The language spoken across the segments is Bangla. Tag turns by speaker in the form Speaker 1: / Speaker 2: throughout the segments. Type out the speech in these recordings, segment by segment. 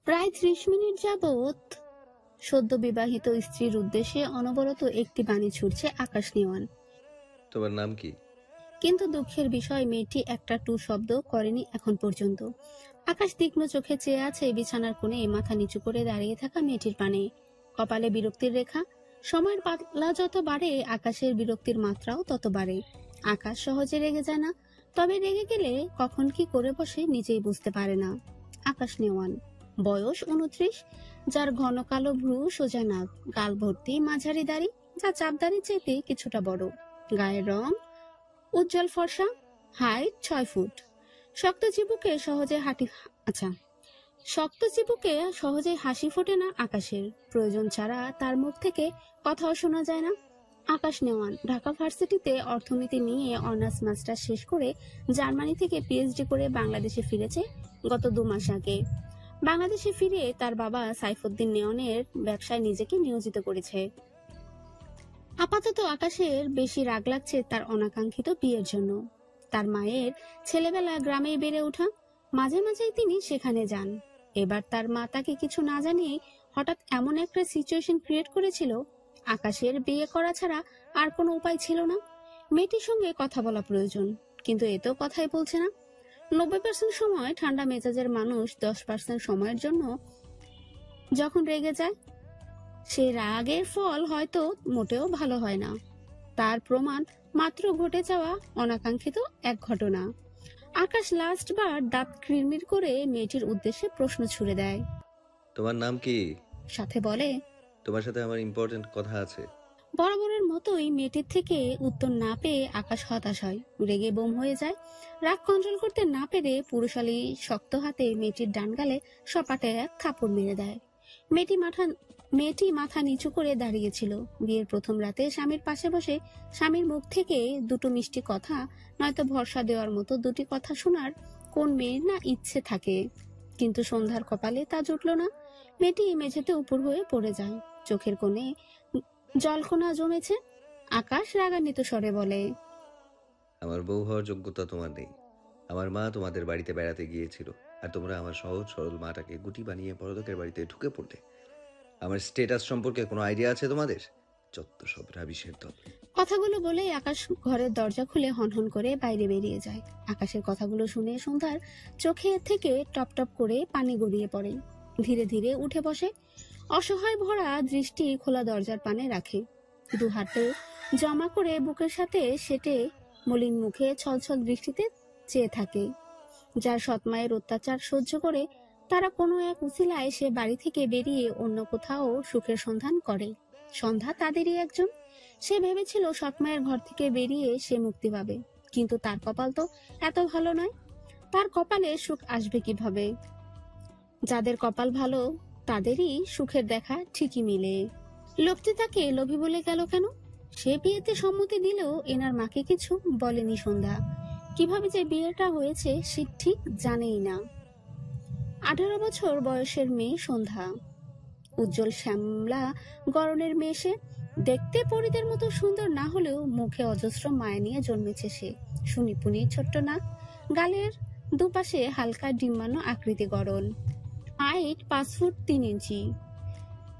Speaker 1: প্রায় 30 মিনিট যাবৎ সদ্য বিবাহিত স্ত্রীর উদ্দেশ্যে অনবরত একটি বাণী ছুটছে আকাশ নেওয়ান।
Speaker 2: তোমার নাম কি?
Speaker 1: কিন্তু দুঃখের বিষয় মেয়েটি একটা টু শব্দ করেনি এখন পর্যন্ত। আকাশ তীক্ষ্ণ চোখে চেয়ে আছে বিছানার কোণে মাথা নিচু করে দাঁড়িয়ে থাকা মেয়েটির পানে, কপালে বিরক্তির রেখা। সময়ের পাল্লা যত বাড়ে আকাশের বিরক্তির মাত্রাও তত বাড়ে। আকাশ সহজে রেগে যায় না, তবে রেগে গেলে কখন কি করে বসে নিজেই বুঝতে পারে না। আকাশ নেওয়ান, বয়স 29, যার ঘন কালো ভ্রু, সোজা নাক, গাল ভর্তি মাঝারি দাড়ি, যা চাপদাড়ি চেয়ে কিছুটা বড়, গায়ের রং উজ্জ্বল ফর্সা, হাইট 6 ফুট। শক্ত চিবুকে সহজে হাসি ফোটে না আকাশের। প্রয়োজন ছাড়া তার মুখ থেকে কথাও শোনা যায় না। আকাশ নেওয়ান ঢাকা ভার্সিটিতে অর্থনীতি নিয়ে অনার্স মাস্টার শেষ করে জার্মানি থেকে পিএইচডি করে বাংলাদেশে ফিরেছে গত 2 মাস আগে। বাংলাদেশে ফিরে তার বাবা সাইফুদ্দিন নেওয়ানের ব্যবসায় নিজেকে নিয়োজিত করেছে। আপাতত আকাশের বেশি রাগ লাগছে তার অনাকাঙ্ক্ষিত বিয়ের জন্য। তার মায়ের ছেলেবেলা গ্রামেই বেড়ে ওঠা, মাঝে মাঝেই তিনি সেখানে যান। এবার তার মা তাকে কিছু না জানিয়ে হঠাৎ এমন একটা সিচুয়েশন ক্রিয়েট করেছিল, আকাশের বিয়ে করা ছাড়া আর কোনো উপায় ছিল না। মেয়েটির সঙ্গে কথা বলা প্রয়োজন, কিন্তু এ তো কথাই বলছে না। 90% সময় ঠান্ডা মেজাজের মানুষ 10% সময়ের জন্য যখন রেগে যায়, সে রাগের ফল হয়তো মোটেও ভালো হয় না। তার প্রমাণ মাত্র ঘটে যাওয়া অনাকাঙ্ক্ষিত এক ঘটনা। আকাশ লাস্ট বার দাঁত কিরমির করে মেয়েটির উদ্দেশ্যে প্রশ্ন ছুড়ে দেয়।
Speaker 2: তোমার নাম কি?
Speaker 1: সাথে বলে,
Speaker 2: তোমার সাথে আমার ইম্পর্টেন্ট কথা আছে।
Speaker 1: বরাবরের মতোই মেয়েটির থেকে উত্তর না পেয়ে আকাশ হতাশ হয়, রেগে বোম হয়ে যায়। রাগ কন্ট্রোল করতে না পেরে পুরুষালী শক্ত হাতে মেয়েটির ডান গালে সপাটে এক থাপড় মেরে দেয়। মেয়েটি মাথা নিচু করে দাঁড়িয়েছিল। বিয়ের প্রথম রাতে স্বামীর পাশে বসে স্বামীর মুখ থেকে দুটো মিষ্টি কথা, নয়তো ভরসা দেওয়ার মতো দুটি কথা শোনার কোন মেয়ের না ইচ্ছে থাকে, কিন্তু সন্ধ্যার কপালে তা জুটল না। মেয়েটি মেঝেতে উপর হয়ে পড়ে যায়, চোখের কোণে জলকণা জমেছে। আকাশ রাগান্বিত স্বরে বলে,
Speaker 2: আমার বউ হওয়ার যোগ্যতা তোমার নেই। আমার মা তোমাদের বাড়িতে বেড়াতে গিয়েছিল, আর তোমরা আমার সহজ সরল মাটাকে গুটি বানিয়ে বড়লোকের বাড়িতে ঢুকে পড়লে। আমার স্টেটাস সম্পর্কে কোনো আইডিয়া আছে তোমাদের? যত সব রাবিশের দল।
Speaker 1: কথাগুলো বলে আকাশ ঘরের দরজা খুলে হনহন করে বাইরে বেরিয়ে যায়। আকাশের কথাগুলো শুনে সন্ধ্যার চোখে থেকে টপ টপ করে পানি গড়িয়ে পড়ে। ধীরে ধীরে উঠে বসে, অসহায় ভরা দৃষ্টি খোলা দরজার পানে রাখে। দু হাতে জমা করে বুকের সাথে সেটে মলিন মুখে ছলছল দৃষ্টিতে চেয়ে থাকে। যার সৎমায়ের অত্যাচার সহ্য করে তারা কোনো এক উসিলায় সে বাড়ি থেকে বেরিয়ে অন্য কোথাও সুখের সন্ধান করে। সন্ধ্যা তাদেরই একজন। সে ভেবেছিল সৎমায়ের ঘর থেকে বেরিয়ে সে মুক্তি পাবে, কিন্তু তার কপাল তো এত ভালো নয়। তার কপালে সুখ আসবে কিভাবে? যাদের কপাল ভালো তাদেরই সুখের দেখা ঠিকই মিলে। লোকটি তাকে লোভী বলে গেল কেন? সে বিয়েতে সম্মতি দিলেও এনার মাকে কিছু বলেনি সন্ধ্যা। কিভাবে যে বিয়েটা হয়েছে সে ঠিক জানেই না। 18 বছর বয়সের মেয়ে সন্ধ্যা, উজ্জ্বল শ্যামলা গড়নের মেয়ে সে। দেখতে পরীদের মতো সুন্দর না হলেও মুখে অজস্র মায়া নিয়ে জন্মেছে সে। সুনিপুনি ছোট্ট নাক, গালের দুপাশে হালকা ডিম্বানো আকৃতি গড়ন, হাইট 5 ফুট 3 ইঞ্চি।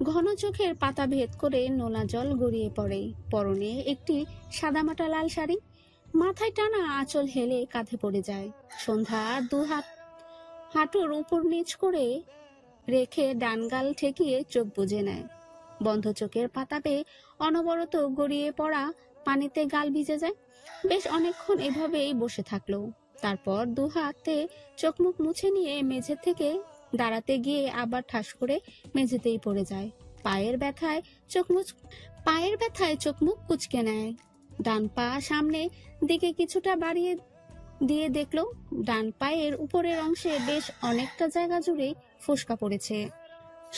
Speaker 1: ঘন চোখের পাতা ভেদ করে নোনা জল গড়িয়ে পড়ে। পরনে একটি সাদামাটা লাল শাড়ি, মাথায় টানা আঁচল হেলে কাঁধে পড়ে যায়। সন্ধ্যা দু হাঁটুর উপর নিচ করে রেখে ডান গাল ঠেকিয়ে চোখ বুজে নেয়। বন্ধ চোখের পাতা পেয়ে অনবরত গড়িয়ে পড়া পানিতে গাল ভিজে যায়। বেশ অনেকক্ষণ এভাবেই বসে থাকলো। তারপর দু হাতে চোখ মুখ মুছে নিয়ে মেঝে থেকে দাঁড়াতে গিয়ে আবার ঠাস করে মেঝেতেই পড়ে যায়। পায়ের ব্যথায় চোখ মুখ কুঁচকে নেয়। ডান পা সামনে দিকে কিছুটা বাড়িয়ে দিয়ে দেখলো ডান পায়ের উপরের অংশে বেশ অনেকটা জায়গা জুড়ে ফোসকা পড়েছে।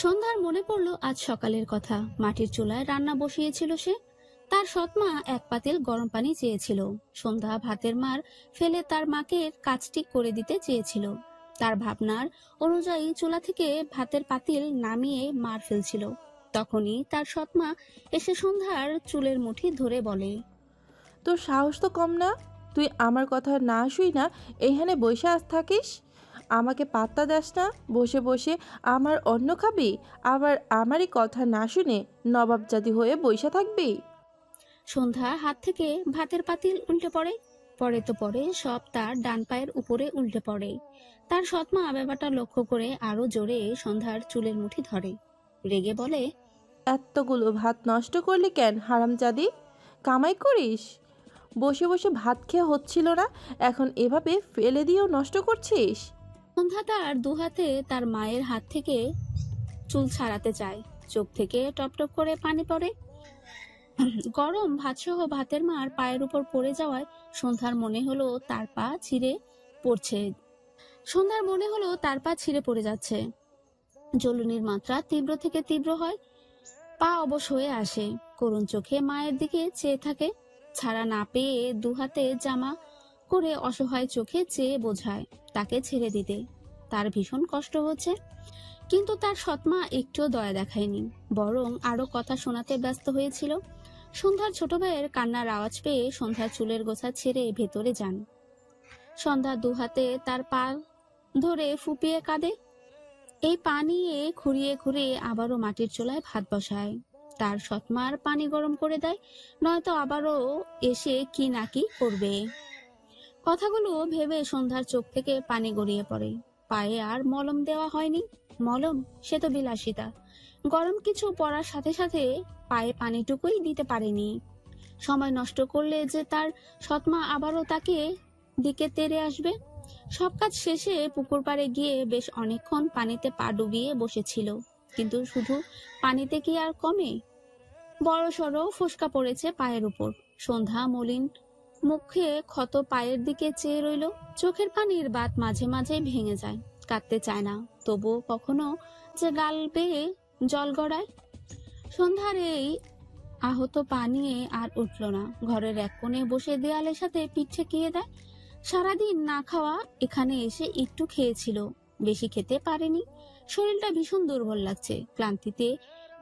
Speaker 1: সন্ধ্যার মনে পড়লো আজ সকালের কথা। মাটির চুলায় রান্না বসিয়েছিল সে। তার সৎমা এক পাতিল গরম পানি চেয়েছিল। সন্ধ্যা ভাতের মার ফেলে তার মাকে কাজটি করে দিতে চেয়েছিল। তার ভাবনার অনুযায়ী চুলা থেকে ভাতের পাতিল নামিয়ে মার ফেলছিল। তখনই তার সৎমা এসে সন্ধ্যার চুলের মুঠি ধরে বলে,
Speaker 3: তোর সাহস তো কম না, তুই আমার কথা না শুই না এইখানে বসে আস থাকিস? আমাকে পাত্তা দাস না? বসে বসে আমার অন্ন খাবি, আবার আমারই কথা না শুনে নবাবজাদি হয়ে বইসা থাকবি?
Speaker 1: সন্ধ্যার হাত থেকে ভাতের পাতিল উল্টে পড়ে। পরে তো পরে সব তার ডান পায়ের উপরে উল্টে পড়ে। তার সৎমা ব্যাপারটা লক্ষ্য করে আরো জোরে সন্ধ্যার চুলের মুঠি ধরে, রেগে বলে,
Speaker 3: এতগুলো ভাত নষ্ট করলি কেন হারামজাদি? কামাই করিস? বসে বসে ভাত খেয়ে হচ্ছিল না, এখন এভাবে ফেলে দিয়েও নষ্ট করছিস?
Speaker 1: সন্ধ্যা তার দুহাতে তার মায়ের হাত থেকে চুল ছাড়াতে চায়। চোখ থেকে টপ টপ করে পানি পড়ে। গরম ভাতসহ ভাতের মার পায়ের উপর পড়ে যাওয়ায় সন্ধ্যার মনে হলো তার পা ছিঁড়ে পড়ছে। সন্ধ্যার মনে হলো তার পা ছিঁড়ে পড়ে যাচ্ছে। জ্বলুনির মাত্রা তীব্র থেকে তীব্র হয়। পা অবশ হয়ে আসে। করুণ চোখে মায়ের দিকে চেয়ে থাকে। ছাড়া না পেয়ে দুহাতে জামা করে অসহায় চোখে চেয়ে বোঝায় তাকে ছেড়ে দিতে। তার ভীষণ কষ্ট হচ্ছে, কিন্তু তার সৎমা একটুও দয়া দেখায়নি, বরং আরো কথা শোনাতে ব্যস্ত হয়েছিল। সন্ধ্যার ছোট ভাইয়ের কান্নার আওয়াজ পেয়ে সন্ধ্যার চুলের গোছা ছেড়ে ভেতরে যান। সন্ধ্যা দুহাতে তার পা ধরে ফুপিয়ে কাঁদে। এই পা নিয়ে খুঁড়িয়ে খুঁড়িয়ে আবারও মাটির চুলায় ভাত বসায়। তার সৎমার পানি গরম করে দেয়, নয়তো আবারও এসে কি না কি করবে। কথাগুলো ভেবে সন্ধ্যার চোখ থেকে পানি গড়িয়ে পড়ে। পায়ে আর মলম দেওয়া হয়নি। মলম সে তো বিলাসিতা, গরম কিছু পড়ার সাথে সাথে পায়ে পানিটুকুই দিতে পারেনি। সময় নষ্ট করলে যে তার সৎমা আবারও তাকে দিকে তেড়ে আসবে। সব কাজ শেষে পুকুর পাড়ে গিয়ে বেশ অনেকক্ষণ পানিতে পা ডুবিয়ে বসেছিল, কিন্তু শুধু পানিতে কি আর কমে? বড় সড়ো ফোসকা পড়েছে পায়ের উপর। সন্ধ্যা মলিন মুখে ক্ষত পায়ের দিকে চেয়ে রইল। চোখের পানির বাত মাঝে মাঝে ভেঙে যায়। কাঁদতে চায় না, তবুও কখনো যে গাল বেয়ে জল গড়ায়। সন্ধ্যার এই আহত পা নিয়ে আর উঠল না। ঘরের এক কোণে বসে দেয়ালের সাথে পিঠ ঠেকিয়ে দেয়। সারাদিন না খাওয়া, এখানে এসে একটু খেয়েছিল, বেশি খেতে পারেনি। শরীরটা ভীষণ দুর্বল লাগছে। ক্লান্তিতে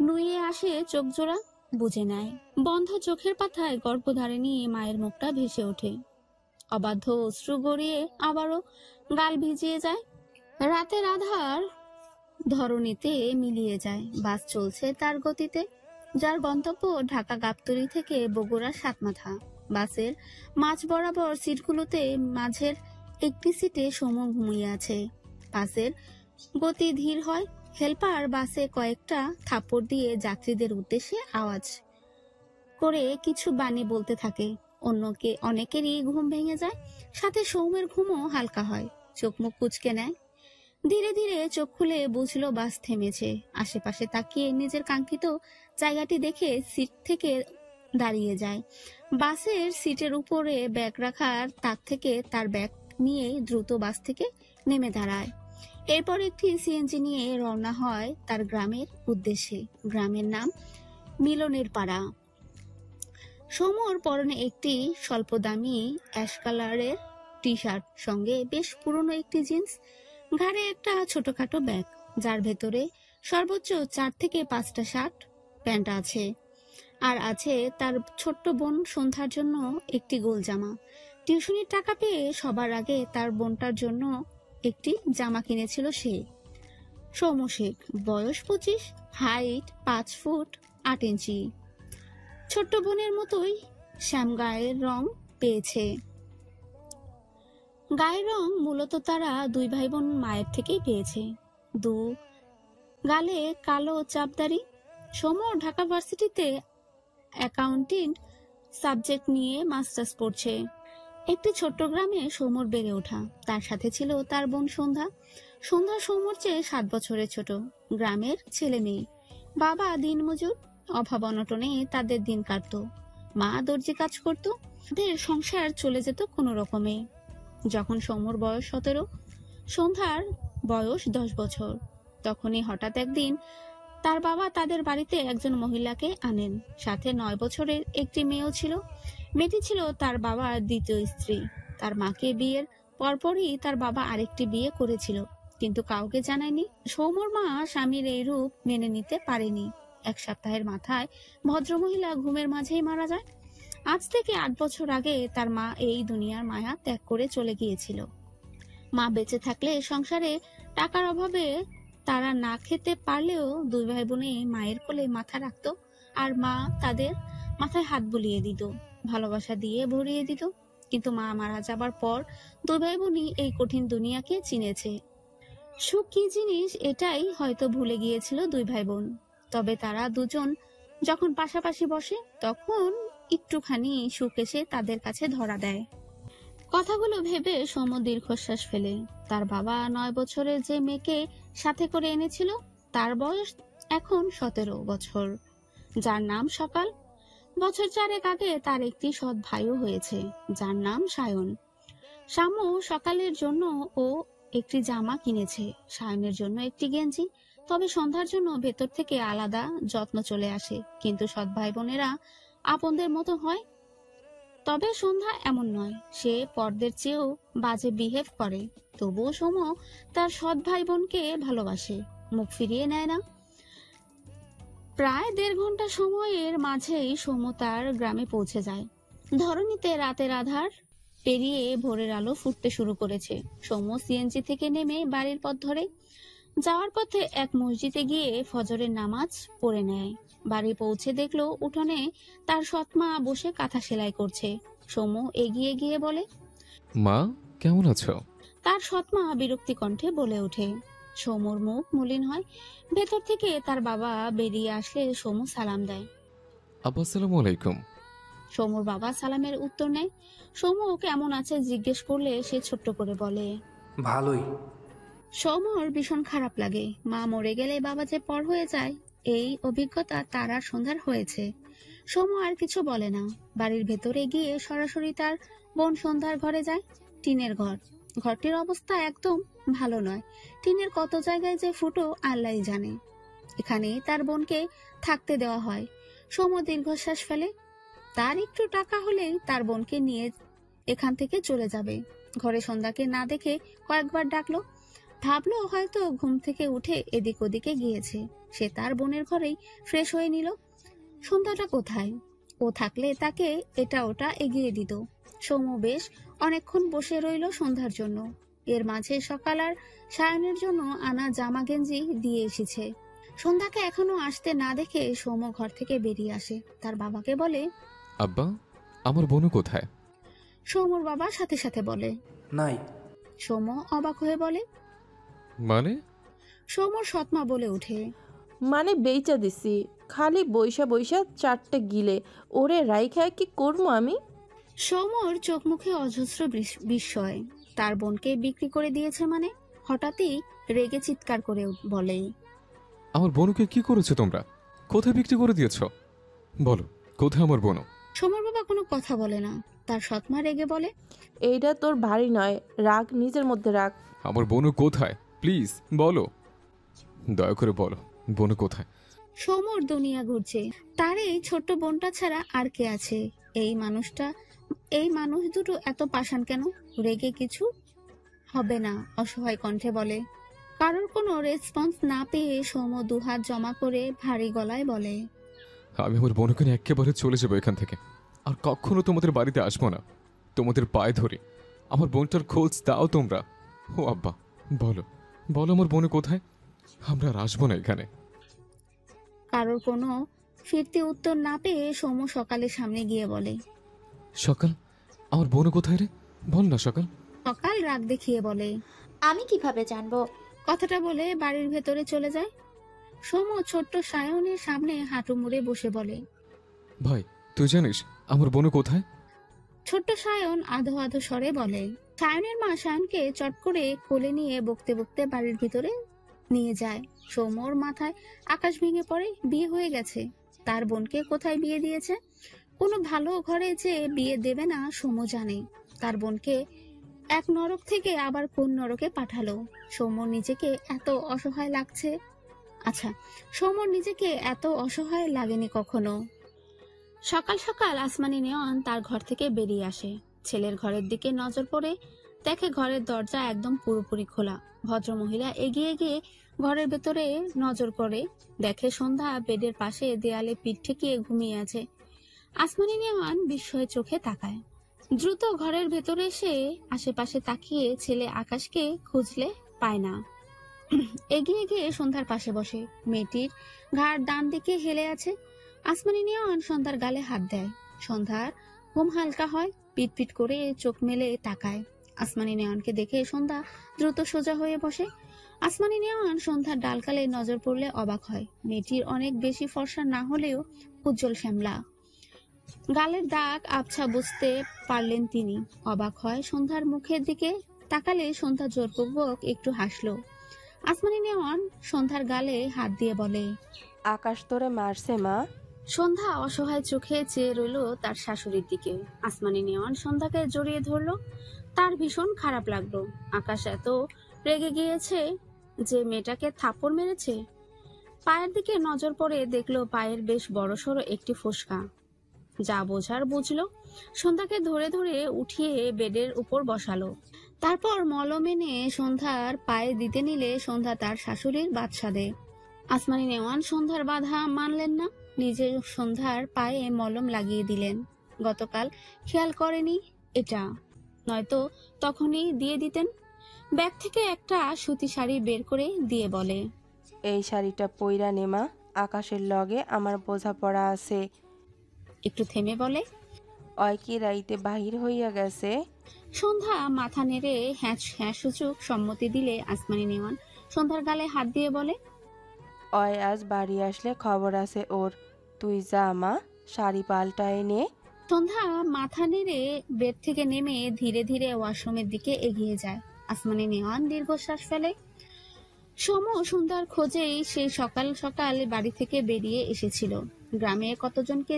Speaker 1: নুয়ে আসে চোখ জোড়া, বুঝে নেয়। বন্ধ চোখের পাতায় গর্ভধারিণী মায়ের মুখটা ভেসে ওঠে। অবাধ্য অশ্রু গড়িয়ে আবারও গাল ভিজিয়ে যায়। রাতের আধার ধরণীতে মিলিয়ে যায়। বাস চলছে তার গতিতে, যার গন্তব্য ঢাকা গাবতলী থেকে বগুড়া সাতমাথা। বাসের মাঝ বরাবর সিটগুলোতে মাঝের একটি সিটে সমু ঘুমিয়ে আছে। বাসের গতি ধীর হয়। হেল্পার বাসে কয়েকটা থাপ্পড় দিয়ে যাত্রীদের উদ্দেশ্যে আওয়াজ করে কিছু বাণী বলতে থাকে। অনেকেরই ঘুম ভেঙে যায়, সাথে সৌমের ঘুমও হালকা হয়। চোখ মুখ কুঁচকে নেয়। ধীরে ধীরে চোখ খুলে বুঝলো বাস থেমেছে। আশেপাশে তাকিয়ে নিজের কাঙ্ক্ষিত জায়গাটি দেখে সিট থেকে দাঁড়িয়ে যায়। বাসের সিটের উপরে ব্যাগ রাখার তাক থেকে তার ব্যাগ নিয়ে দ্রুত বাস থেকে নেমে দাঁড়ায়। এরপর একটি সিএনজি নিয়ে রওনা হয় তার গ্রামের উদ্দেশ্যে। গ্রামের নাম মিলনের পাড়া। সমর পরনে একটি স্বল্প দামি অ্যাশ কালারের টি শার্ট, সঙ্গে বেশ পুরনো একটি জিন্স, ঘাড়ে একটা ছোটখাটো ব্যাগ, যার ভেতরে সর্বোচ্চ 4 থেকে 5টা শার্ট প্যান্ট আছে। আর আছে তার ছোট্ট বোন সন্ধ্যার জন্য একটি গোল জামা। টিউশনির টাকা পেয়ে সবার আগে তার বোনটার জন্য একটি জামা কিনেছিল সে। সৌম শেখ, বয়স 25, হাইট 5 ফুট 8 ইঞ্চি। ছোট্ট বোনের মতোই শ্যাম গায়ের রং পেয়েছে। গায়ের রং মূলত তারা দুই ভাই বোন মায়ের থেকেই পেয়েছে। দু গালে কালো চাপদারি। সমর ঢাকা ভার্সিটিতে অ্যাকাউন্টিং সাবজেক্ট নিয়ে মাস্টার্স পড়ছে। একটি ছোট্ট গ্রামে সৌমর বেড়ে ওঠা। তার সাথে ছিল তার বোন সন্ধ্যা। সন্ধ্যা সৌমর চেয়ে 7 বছরের ছোট। গ্রামের ছেলে মেয়ে। বাবা দিনমজুর, অভাব অনটনে তাদের দিন কাটতো। মা দর্জি কাজ করত। তাদের সংসার চলে যেত কোনো রকমে। যখন সৌমর বয়স 17, সন্ধ্যার বয়স 10 বছর, তখনই হঠাৎ একদিন তার বাবা তাদের বাড়িতে একজন মহিলাকে আনেন। সাথে 9 বছরের একটি মেয়েও ছিল। মেয়েটি ছিল তার বাবার দ্বিতীয় স্ত্রী। তার মাকে বিয়ের পরপরই তার বাবা আরেকটি বিয়ে করেছিল, কিন্তু কাউকে জানায়নি। সৌমর মা স্বামীর এই রূপ মেনে নিতে পারেনি। 1 সপ্তাহের মাথায় ভদ্রমহিলা ঘুমের মাঝেই মারা যায়। আজ থেকে 8 বছর আগে তার মা এই দুনিয়ার মায়া ত্যাগ করে চলে গিয়েছিল। মা বেঁচে থাকলে সংসারে টাকার অভাবে তারা না খেতে পারলেও দুই ভাই বোনে মায়ের কোলে মাথা রাখতো, আর মা তাদের মাথায় হাত বুলিয়ে দিত, ভালোবাসা দিয়ে ভরিয়ে দিত। কিন্তু মা মারা যাবার পর দুই ভাই বোনই এই কঠিন দুনিয়াকে চিনেছে। সুখ কি জিনিস এটাই হয়তো ভুলে গিয়েছিল দুই ভাই বোন। তবে তারা দুজন যখন পাশাপাশি বসে তখন একটুখানি সুখ এসে তাদের কাছে ধরা দেয়। কথাগুলো ভেবে সৌম দীর্ঘশ্বাস ফেলে। তার বাবা 9 বছরের যে মেয়েকে সাথে করে এনেছিল তার বয়স এখন 17 বছর, যার নাম সকাল। বছর 4 আগে তার একটি সৎ ভাইও হয়েছে যার নাম সায়ন। শামু সকালের জন্য ও একটি জামা কিনেছে, সায়নের জন্য একটি গেঞ্জি। তবে সন্ধ্যার জন্য ভেতর থেকে আলাদা যত্ন চলে আসে, কিন্তু সৎ ভাই বোনেরা আপনদের মতো হয়। তবে সন্ধ্যা এমন নয়, সে পরদের চেয়েও বাজে বিহেভ করে। তবুও সৌম তার সৎ ভাই বোনকে ভালোবাসে, মুখ ফিরিয়ে নেয় না। প্রায় 1.5 ঘন্টা সময়ের মাঝেই সৌম তার গ্রামে পৌঁছে যায়। ধরণীতে রাতের আধার পেরিয়ে ভোরের আলো ফুটতে শুরু করেছে। সৌম সিএনজি থেকে নেমে বাড়ির পথ ধরে যাওয়ার পথে এক মসজিদে গিয়ে ফজরের নামাজ পড়ে নেয়। বাড়ি পৌঁছে দেখলো উঠোনে তার সৎমা বসে কাঁথা সেলাই করছে। সৌম এগিয়ে গিয়ে বলে,
Speaker 4: মা কেমন আছো?
Speaker 1: তার সৎমা বিরক্তি কণ্ঠে বলে ওঠে। সৌমর মুখ মলিন হয়। ভেতর থেকে তার বাবা বেরিয়ে আসলে সৌম সালাম দেয়।
Speaker 4: আব্বা আসসালামু আলাইকুম।
Speaker 1: সৌমর বাবা সালামের উত্তর নেয়। সৌম কেমন আছে জিজ্ঞেস করলে সে ছোট্ট করে বলে,
Speaker 5: ভালোই।
Speaker 1: সৌমর ভীষণ খারাপ লাগে। মা মরে গেলে বাবা যে পর হয়ে যায়, এই অভিজ্ঞতা তার আর সন্ধ্যার হয়েছে। সৌম আর কিছু বলে না। বাড়ির ভেতরে গিয়ে সরাসরি তার বোন সন্ধ্যার ঘরে যায়। টিনের ঘর। ঘরটির অবস্থা একদম ভালো নয়। টিনের কত জায়গায় যে ফুটো আল্লাহই জানে। এখানে তার বোনকে থাকতে দেওয়া হয়। সৌম দীর্ঘশ্বাস ফেলে। তার একটু টাকা হলেই তার বোনকে নিয়ে এখান থেকে চলে যাবে। ঘরে সন্ধ্যাকে না দেখে কয়েকবার ডাকলো। ভাবলো হয়তো ঘুম থেকে উঠে এদিক ওদিকে গিয়েছে। সে তার বোনের ঘরেই ফ্রেশ হয়ে নিল। সন্ধ্যাটা কোথায়? ও থাকলে তাকে এটা ওটা এগিয়ে দিত। সৌম বেশ অনেকক্ষণ বসে রইল সন্ধ্যার জন্য। এর মাঝে সকাল আর সায়নের জন্য আনা জামা গেঞ্জি দিয়ে এসেছে। সন্ধ্যাকে এখনো আসতে না দেখে সৌম ঘর থেকে বেরিয়ে আসে। তার বাবাকে বলে,
Speaker 4: আব্বা আমার বোনু কোথায়?
Speaker 1: সৌমর বাবা সাথে সাথে বলে,
Speaker 5: নাই।
Speaker 1: সৌম অবাক হয়ে বলে।
Speaker 4: মানে?
Speaker 1: সৌমর সৎমা বলে ওঠে,
Speaker 3: মানে বেচা দিছি, খালি বৈশা বৈশা 4টে গিলে, ওরে রাইখা কি করবো আমি?
Speaker 1: সৌমর চোখ মুখে অজস্র বিস্ময়। তার বোনকে বিক্রি করে দিয়েছে মানে? হঠাৎই রেগে চিৎকার করে বলে,
Speaker 4: আমার বোনুকে কি করেছো তোমরা? কোথায় বিক্রি করে দিয়েছো? বলো কোথায় আমার বোনু?
Speaker 1: সৌমর বাবা কোনো কথা বলে না। তার সৎমা রেগে বলে,
Speaker 3: এইটা তোর বাড়ি নয়, রাগ নিজের মধ্যে রাখ।
Speaker 4: আমার বোনু কোথায় প্লিজ বলো, দয়া করে বলো বোনু কোথায়?
Speaker 1: সৌমর দুনিয়া ঘুরছে। তার এই ছোট্ট বোনটা ছাড়া আর কে আছে? এই মানুষ দুটো এত পাষাণ কেন? রেগে কিছু হবে না, অসহায় কণ্ঠে বলে। কারোর কোনো রেসপন্স না পেয়ে সৌম দুহাত জমা করে ভারী গলায় বলে,
Speaker 4: আমি আমার বোনুকে নিয়ে একেবারে চলে যাবো এখান থেকে, আর কখনো তোমাদের বাড়িতে আসবো না। তোমাদের পায়ে ধরে আমার বোনটার খোঁজ দাও তোমরা। ও আব্বা বলো বলো আমার বোনু কোথায়? আমরা আর আসবো না এখানে।
Speaker 1: কারোর কোনো ফিরতি উত্তর না পেয়ে সৌম সকালের সামনে গিয়ে বলে,
Speaker 4: সকাল আমার বোনু কোথায় রে? বল না সকাল।
Speaker 1: সকাল রাগ দেখিয়ে বলে,
Speaker 6: আমি কিভাবে জানবো?
Speaker 1: কথাটা বলে বাড়ির ভেতরে চলে যায়। সৌম ছোট্ট সায়নের সামনে হাঁটু মুড়ে বসে বলে,
Speaker 4: ভাই তুই জানিস আমার বোনু কোথায়?
Speaker 1: ছোট্ট সায়ন আধো আধো স্বরে বলে। সায়নের মা সায়নকে চট করে কোলে নিয়ে বকতে বকতে বাড়ির ভিতরে নিয়ে যায়। সৌমর মাথায় আকাশ ভেঙে পড়ে। বিয়ে হয়ে গেছে। তার বোনকে কোথায় বিয়ে দিয়েছে? কোনো ভালো ঘরে যে বিয়ে দেবে না সৌম জানে। তার বোনকে এক নরক থেকে আবার কোন নরকে পাঠালো। সৌমর নিজেকে এত অসহায় লাগছে। আচ্ছা, সৌমর নিজেকে এত অসহায় লাগেনি কখনো। সকাল সকাল আসমানি নেওয়ান তার ঘর থেকে বেরিয়ে আসে। ছেলের ঘরের দিকে নজর পড়ে দেখে ঘরের দরজা একদম পুরোপুরি খোলা। ভদ্রমহিলা এগিয়ে গিয়ে ঘরের ভেতরে নজর করে দেখে সন্ধ্যা বেডের পাশে দেয়ালে পিঠ ঠেকিয়ে ঘুমিয়ে আছে। আসমানি নেওয়ান বিস্ময়ে চোখে তাকায়। দ্রুত ঘরের ভেতরে এসে আশেপাশে তাকিয়ে ছেলে আকাশকে খুঁজলে পায় না। এগিয়ে গিয়ে সন্ধ্যার পাশে বসে। মেয়েটির ঘাড় ডান দিকে হেলে আছে। আসমানি নেওয়ান সন্ধ্যার গালে হাত দেয়। সন্ধ্যার ঘুম হালকা হয়, পিটপিট করে চোখ মেলে তাকায়। আসমানি নেওয়ানকে দেখে সন্ধ্যা দ্রুত সোজা হয়ে বসে। আসমানি নেওয়ান সন্ধ্যার ডালকালে নজর পড়লে অবাক হয়। মেয়েটির অনেক বেশি ফর্সা না হলেও উজ্জ্বল শ্যামলা, গালের দাগ আবছা বুঝতে পারলেন তিনি। অবাক হয় সন্ধ্যার মুখের দিকে তাকালে সন্ধ্যা জোরপূর্বক একটু হাসলো। আসমানি নেওয়ান সন্ধ্যার গালে হাত দিয়ে বলে,
Speaker 3: আকাশ তোরে মারছে মা?
Speaker 1: সন্ধ্যা অসহায় চোখে চেয়ে রইল তার শাশুড়ির দিকে। আসমানি নেওয়ান সন্ধ্যাকে জড়িয়ে ধরলো। তার ভীষণ খারাপ লাগলো। আকাশ এত রেগে গিয়েছে যে মেয়েটাকে থাপ্পড় মেরেছে। পায়ের দিকে নজর পড়ে দেখলো পায়ের বেশ বড়সড় একটি ফোসকা। যা বোঝার বুঝলো। সন্ধ্যাকে ধরে ধরে উঠিয়ে বেডের উপর বসালো। তারপর মলম এনে সন্ধ্যার পায়ে দিতে নিলে সন্ধ্যা তার শাশুড়ির বাদশা দেয়। আসমানি নেওয়ান সন্ধ্যার বাধা মানলেন না, নিজে সন্ধ্যার পায়ে মলম লাগিয়ে দিলেন। গতকাল খেয়াল করেনি এটা, নয়তো তখনই দিয়ে দিতেন। ব্যাগ থেকে একটা সুতি শাড়ি বের করে দিয়ে বলে,
Speaker 3: এই শাড়িটা পইরা নে মা, আকাশের লগে আমার বোঝাপড়া আছে।
Speaker 1: একটু থেমে বলে,
Speaker 3: অয় কি রাইতে বাহির হইয়া গেছে?
Speaker 1: সন্ধ্যা মাথা নেড়ে হ্যাঁ হ্যাঁ সূচক সম্মতি দিলে আসমানি নেওয়ান সন্ধ্যার গালে হাত দিয়ে বলে,
Speaker 3: অয় আজ বাড়ি আসলে খবর আছে ওর। তুই যা মা, শাড়ি পাল্টায় নে।
Speaker 1: সন্ধ্যা মাথা নেড়ে বেড থেকে নেমে ধীরে ধীরে ওয়াশরুমের দিকে এগিয়ে যায়। আসমানি নেওয়ান দীর্ঘশ্বাস ফেলে। সোম সন্ধ্যার খোঁজেই সেই সকাল সকাল বাড়ি থেকে বেরিয়ে এসেছিল। গ্রামের কতজনকে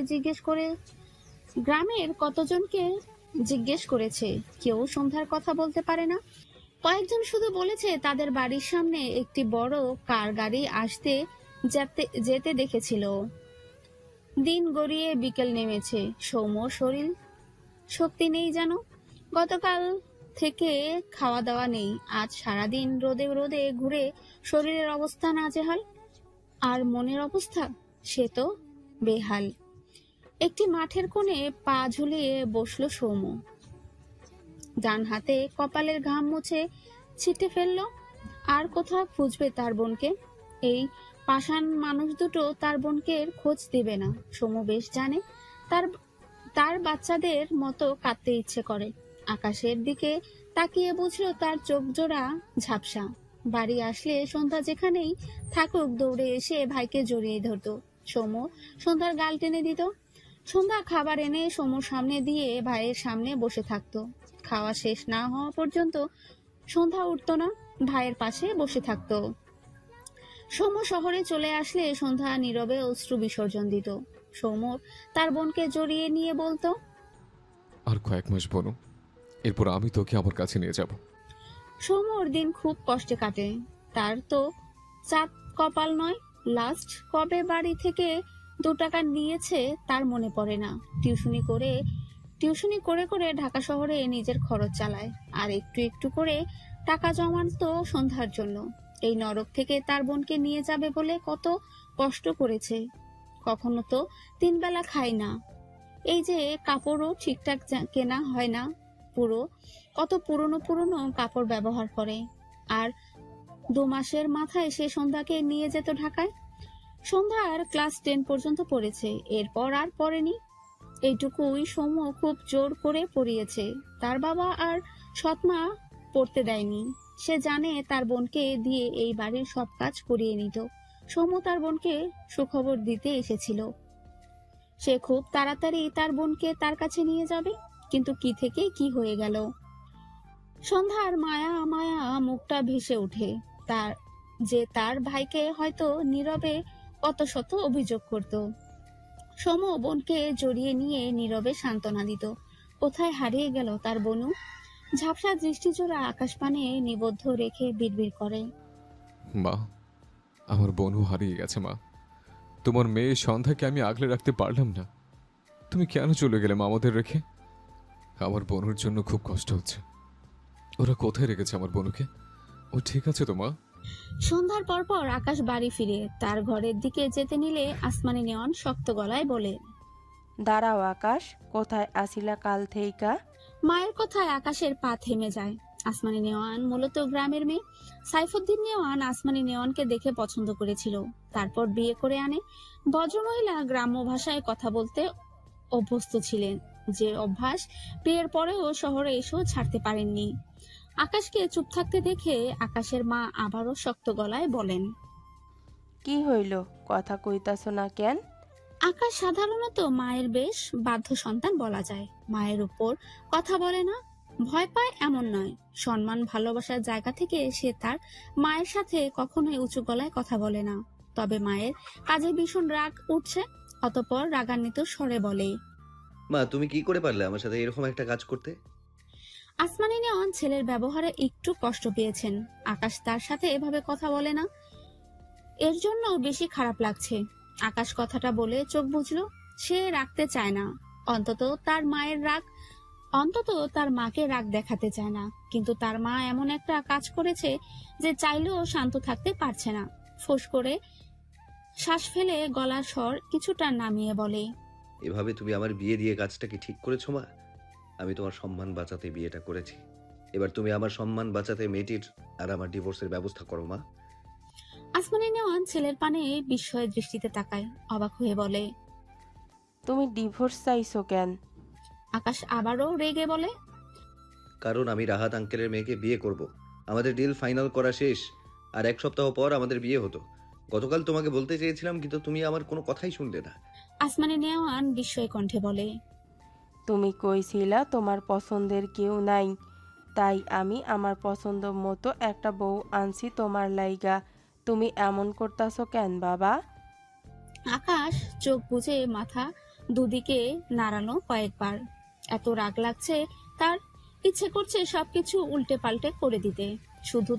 Speaker 1: জিজ্ঞেস করেছে, কেউ সন্ধ্যার কথা বলতে পারে না। কয়েকজন শুধু বলেছে তাদের বাড়ির সামনে একটি বড় কার গাড়ি আসতে যেতে দেখেছিল। দিন গড়িয়ে বিকেল নেমেছে। সৌম্যর শরীর শক্তি নেই যেন। গতকাল থেকে খাওয়া দাওয়া নেই। আজ সারাদিন রোদে রোদে ঘুরে শরীরের অবস্থা নাজেহাল। আর মনের অবস্থা, সে তো বেহাল। একটি মাঠের কোণে পা ঝুলিয়ে বসলো সৌম্য। ডান হাতে কপালের ঘাম মুছে ছিটে ফেললো। আর কোথাও খুঁজবে তার বোনকে? এই পাষাণ মানুষ দুটো তার বোনকে খোঁজ দিবে না। সৌম্য বেশ জানে তার বাচ্চাদের মতো কাঁদতে ইচ্ছে করে। আকাশের দিকে তাকিয়ে বুঝলো তার চোখ জোড়া ঝাপসা। বাড়ি আসলে সন্ধ্যা যেখানেই থাকুক দৌড়ে এসে ভাইকে জড়িয়ে ধরতো। সৌম্য সন্ধ্যার গাল টেনে দিত। সন্ধ্যা খাবার এনে সৌম্যর সামনে দিয়ে ভাইয়ের সামনে বসে থাকতো। খাওয়া শেষ না হওয়া পর্যন্ত সন্ধ্যা উঠতো না, ভাইয়ের পাশে বসে থাকতো। সৌম্য শহরে চলে আসলে সন্ধ্যা নীরবে অশ্রু বিসর্জন দিত। সৌম্য তার বোনকে জড়িয়ে নিয়ে বলতো,
Speaker 4: আর কয়েক মাস বোনো, এরপর আমি তোকে আমার কাছে নিয়ে যাব।
Speaker 1: সৌম্যর দিন খুব কষ্টে কাটে। তার তো চাঁদ কপাল নয়। লাস্ট কবে বাড়ি থেকে 2 টাকা নিয়েছে তার মনে পড়ে না। টিউশনি করে করে ঢাকা শহরে নিজের খরচ চালায়। আর একটু একটু করে টাকা জমাতো সন্ধ্যার জন্য। এই নরক থেকে তার বোনকে নিয়ে যাবে বলে কত কষ্ট করেছে। কখনো তো 3 বেলা খায় না। এই যে কাপড়ও ঠিকঠাক কেনা হয় না, কত পুরনো কাপড় ব্যবহার করে। আর 2 মাসের মাথায় সে সন্ধ্যাকে নিয়ে যেত ঢাকায়। সন্ধ্যার ক্লাস 10 পর্যন্ত পড়েছে, এরপর আর পড়েনি। এইটুকুই সৌম্য খুব জোর করে পড়িয়েছে। তার বাবা আর সৎমা পড়তে দেয়নি। সে জানে তার বোনকে দিয়ে এই বাড়ির সব কাজ করিয়ে নিত। সৌম্য তার বোনকে সুখবর দিতে এসেছিল। সে খুব তাড়াতাড়ি তার বোনকে তার কাছে নিয়ে যাবে, কিন্তু কি থেকে কি হয়ে গেল। সন্ধ্যার মায়া মুখটা ভেসে ওঠে। তার ভাইকে হয়তো নীরবে কত শত অভিযোগ করত। সৌম্য বোনকে জড়িয়ে নিয়ে নীরবে সান্ত্বনা দিত। কোথায় হারিয়ে গেল তার বনু? ঝাপসা দৃষ্টিজোড়া আকাশপানে নিবদ্ধ রেখে বিড়বিড় করে,
Speaker 4: মা, আমার বোনও হারিয়ে গেছে মা। তোমার মেয়ে সন্ধ্যাকে আমি আগলে রাখতে পারলাম না। তুমি কেন চলে গেলে মা আমাদের রেখে? আমার বোনের জন্য খুব কষ্ট হচ্ছে। ওরা কোথায় রেখেছে আমার বোনকে? ও ঠিক আছে তো মা?
Speaker 1: সন্ধ্যার পরপর আকাশ বাড়ি ফিরে তার ঘরের দিকে যেতে নিলে আসমানি নেওয়ান শক্ত গলায় বলে,
Speaker 3: দাঁড়াও আকাশ, কোথায় আসিলা কাল থেইকা?
Speaker 1: মায়ের কথায় আকাশের পা থেমে যায়। আসমানি নেওয়ান মূলত গ্রামের মেয়ে। সাইফুদ্দিন নেওয়ান আসমানি নেওয়ানকে দেখে পছন্দ করেছিল, তারপর বিয়ে করে আনে। ভদ্রমহিলা গ্রাম্য ভাষায় কথা বলতে অভ্যস্ত ছিলেন, যে অভ্যাস বিয়ের পরেও শহরে এসেও ছাড়তে পারেননি। আকাশকে চুপ থাকতে দেখে আকাশের মা আবারও শক্ত গলায় বলেন,
Speaker 3: কি হইল, কথা কইতাছ না কেন?
Speaker 1: আকাশ সাধারণত মায়ের বেশ বাধ্য সন্তান বলা যায়। মায়ের উপর কথা বলে না, ভয় পায় এমন নয়। সম্মান ভালোবাসার জায়গা থেকে সে তার মায়ের সাথে কখনোই উঁচু গলায় কথা বলে না। তবে মায়ের কাজে ভীষণ রাগ উঠছে, অতঃপর রাগান্বিত স্বরে বলে,
Speaker 2: মা, তুমি কি করে পারলে আমার সাথে এরকম একটা কাজ করতে?
Speaker 1: আসমানি নেওয়ান ছেলের ব্যবহারে একটু কষ্ট পেয়েছেন। আকাশ তার সাথে এভাবে কথা বলে না, এর জন্য বেশি খারাপ লাগছে। আকাশ কথাটা বলে চোখ বুঝলো। সে রাখতে চায় না, অন্তত তার মাকে রাগ দেখাতে চায় না। কিন্তু তার মা এমন একটা কাজ করেছে যে চাইলেও শান্ত থাকতে পারছে না। ফোঁস করে শ্বাস ফেলে গলার স্বর কিছুটা নামিয়ে বলে,
Speaker 2: এভাবে তুমি আমার বিয়ে দিয়ে কাজটা কি ঠিক করেছো মা? আমি তোমার সম্মান বাঁচাতে বিয়েটা করেছি। এবার তুমি আমার সম্মান বাঁচাতে মেয়েটির আর আমার ডিভোর্সের ব্যবস্থা করো মা।
Speaker 1: আসমানি নেওয়ান ছেলের পানে বিস্ময়ের দৃষ্টিতে তাকায়, অবাক হয়ে বলে,
Speaker 3: তুমি ডিভোর্স চাইছো কেন?
Speaker 1: আকাশ আবারও রেগে বলে,
Speaker 2: কারণ আমি রাহাত আঙ্কেলের মেয়েকে বিয়ে করব। আমাদের ডিল ফাইনাল করা শেষ, আর 1 সপ্তাহ পর আমাদের বিয়ে হতো। গতকাল তোমাকে বলতে চেয়েছিলাম, কিন্তু তুমি আমার কোনো কথাই শুনলে না।
Speaker 1: আসমানি নেওয়ান বিস্ময় কণ্ঠে বলে,
Speaker 3: তুমি কইছিলা তোমার পছন্দের কেউ নাই, তাই আমি আমার পছন্দ মতো একটা বউ আনছি তোমার লাইগা। তুমি এমন করতাছো কেন বাবা?
Speaker 1: আকাশ চোখ বুজে মাথা দুদিকে নাড়ানো কয়েকবার। এত রাগ লাগছে তার, ইচ্ছে করছে সবকিছু উল্টে পাল্টে করে দিতে। শুধু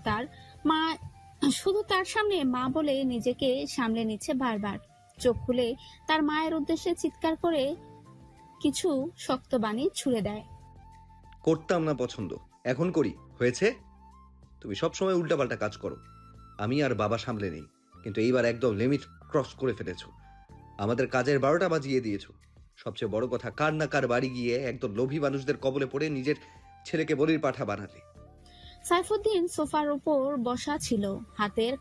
Speaker 1: তার সামনে মা বলে নিজেকে সামলে নিচ্ছে বারবার। চোখ খুলে তার মায়ের উদ্দেশ্যে চিৎকার করে কিছু শক্ত বাণী ছুড়ে দেয়।
Speaker 2: করতাম না পছন্দ, এখন করি, হয়েছে? তুমি সবসময় উল্টাপাল্টা কাজ করো, আমি আর বাবা সামলে নেই। কিন্তু এইবার একদম লিমিট ক্রস করে ফেলেছো। আমাদের কাজের 12টা বাজিয়ে দিয়েছো। সবচেয়ে বড় কথা, কার না কার বাড়ি গিয়ে একদম লোভী মানুষদের কবলে পড়ে নিজের ছেলেকে বলির পাঠা বানালে।
Speaker 1: সাইফুদ্দিন সোফার উপর বসা ছিল, হাতের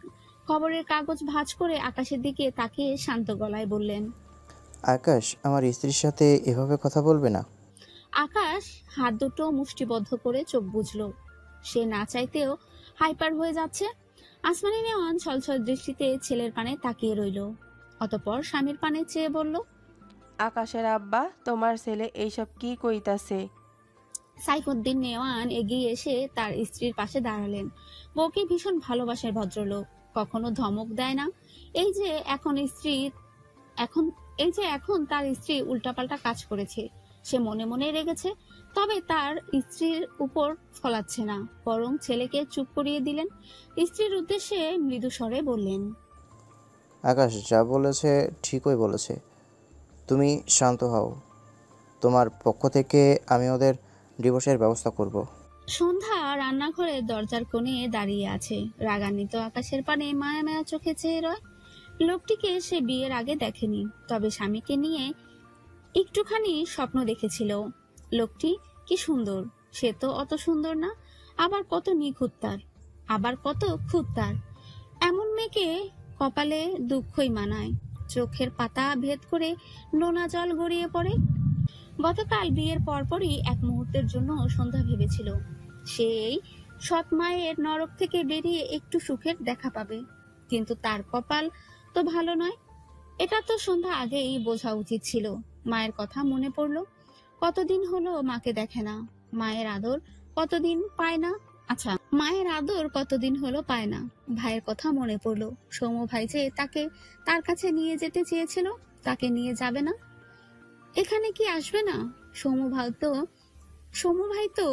Speaker 1: খবরের কাগজ ভাঁজ করে আকাশের দিকে তাকিয়ে শান্ত গলায় বললেন,
Speaker 5: আকাশ আমার স্ত্রীর সাথে এভাবে কথা বলবে না।
Speaker 1: আকাশ হাত দুটো মুষ্টিবদ্ধ করে চোখ বুঝলো। সে না চাইতেও হাইপার হয়ে যাচ্ছে। আসমানি নেওয়ান ছলছল দৃষ্টিতে ছেলের পানে তাকিয়ে রইল, অতঃপর স্বামীর পানে চেয়ে বলল,
Speaker 3: আকাশের আব্বা, তোমার ছেলে এইসব কি কইতাছে?
Speaker 1: সাইফুদ্দিন নেওয়ান এগিয়ে এসে তার স্ত্রীর পাশে দাঁড়ালেন। বউকে ভীষণ ভালোবাসার ভদ্রলোক, কখনো ধমক দেয় না। এই যে এখন তার স্ত্রী উল্টাপাল্টা কাজ করেছে, সে মনে মনে রেগেছে। তবে তার স্ত্রীর উপর ফলাচ্ছে না, বরং ছেলেকে চুপ করিয়ে দিলেন। স্ত্রীর উদ্দেশ্যে মৃদু স্বরে বললেন,
Speaker 5: আকাশ যা বলেছে ঠিকই বলেছে, তুমি শান্ত হও। তোমার পক্ষ থেকে আমি ওদের ডিভোর্সের ব্যবস্থা করব।
Speaker 1: সন্ধ্যা রান্নাঘরে দরজার কোণে দাঁড়িয়ে আছে, রাগান্বিত আকাশের পানে মায়া মায়া চোখে চেয়ে রয়। লোকটিকে সে বিয়ের আগে দেখেনি, তবে স্বামীকে নিয়ে একটুখানি স্বপ্ন দেখেছিল। লোকটি কি সুন্দর, সে তো অত সুন্দর না, আবার কত নিখুঁত তার, আবার কত খুঁত তার। এমন মেয়েকে কপালে দুঃখই মানায়। চোখের পাতা ভেদ করে নোনা জল গড়িয়ে পড়ে। গতকাল বিয়ের পরপরই এক মুহূর্তের জন্য সন্ধ্যা ভেবেছিল সে এই সৎ মায়ের নরক থেকে বেরিয়ে একটু সুখের দেখা পাবে, কিন্তু তার কপাল তো ভালো নয়। এটা তো সন্ধ্যা আগেই বোঝা উচিত ছিল। মায়ের কথা মনে পড়লো। কতদিন হলো মাকে দেখে না, মায়ের আদর কতদিন পায় না। মায়ের আদর কতদিন হলো পায় না। ভাইয়ের কথা মনে পড়লো। সৌম্য ভাই যে তাকে তার কাছে নিয়ে যেতে চেয়েছিল, তাকে নিয়ে যাবে না, এখানে কি আসবে না? সৌম্য ভাই তো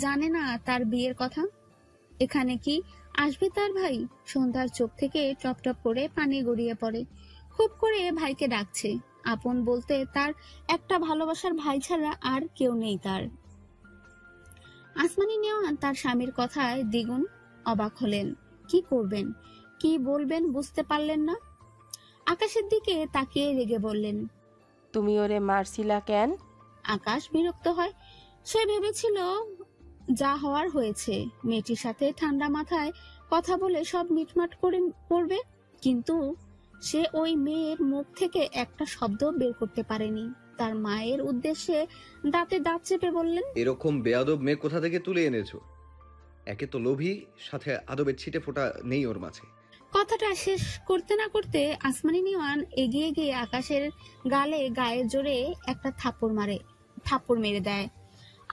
Speaker 1: জানে না তার বিয়ের কথা, এখানে কি আসবে তার ভাই? সন্ধ্যার চোখ থেকে টপ টপ করে পানি গড়িয়ে পড়ে। খুব করে ভাইকে ডাকছে, আপন বলতে তার একটা ভালোবাসার ভাই ছাড়া আর কেউ নেই তার। আসমানি নেওয়ান তার স্বামীর কথায় দ্বিগুণ অবাক হলেন। কি করবেন, কি বলবেন বুঝতে পারলেন না। আকাশের দিকে তাকিয়ে রেগে বললেন,
Speaker 3: তুমি ওরে মারছিলা কেন?
Speaker 1: আকাশ বিরক্ত হয়, সে ভেবেছিল যা হওয়ার হয়েছে, মেয়েটির সাথে ঠান্ডা মাথায় কথা বলে সব মিটমাট করবে, কিন্তু সে ওই মেয়ের মুখ থেকে একটা শব্দ বের করতে পারেনি। তার মায়ের উদ্দেশ্যে দাঁতে দাঁত চেপে বললেন,
Speaker 2: এরকম বেয়াদব মেয়ে কোথা থেকে তুলে এনেছো? একে তো লোভী, সাথে আদবের ছিটে ফোঁটা নেই ওর মাঝে।
Speaker 1: কথাটা শেষ করতে না করতে আসমানি নেওয়ান এগিয়ে গিয়ে আকাশের গালে গায়ের জোরে একটা থাপ্পড় মেরে দেয়।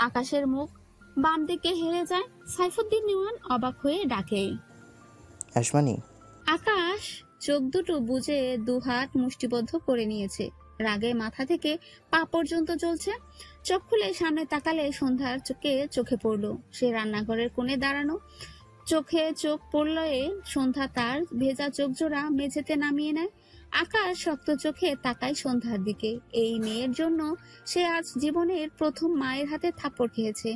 Speaker 1: আকাশের মুখ বাম দিকে হেরে যায়। সাইফুদ্দিন নেওয়ান অবাক হয়ে ডাকে,
Speaker 5: আসমানি।
Speaker 1: আকাশ চোখ দুটো বুজে দুহাত মুষ্টিবদ্ধ করে নিয়েছে। রাগে মাথা থেকে পা পর্যন্ত জ্বলছে। চোখ খুলে সামনে তাকালে সন্ধ্যার চোখে পড়লো। সে রান্নাঘরের কোণে দাঁড়ানো, চোখে চোখ পড়লে সন্ধ্যা তার ভেজা চোখ জোড়া মেঝেতে নামিয়ে নেয়। আকাশ শক্ত চোখে তাকায় সন্ধ্যার দিকে। এই মেয়ের জন্য সে আজ জীবনের প্রথম মায়ের হাতে থাপ্পড় খেয়েছে।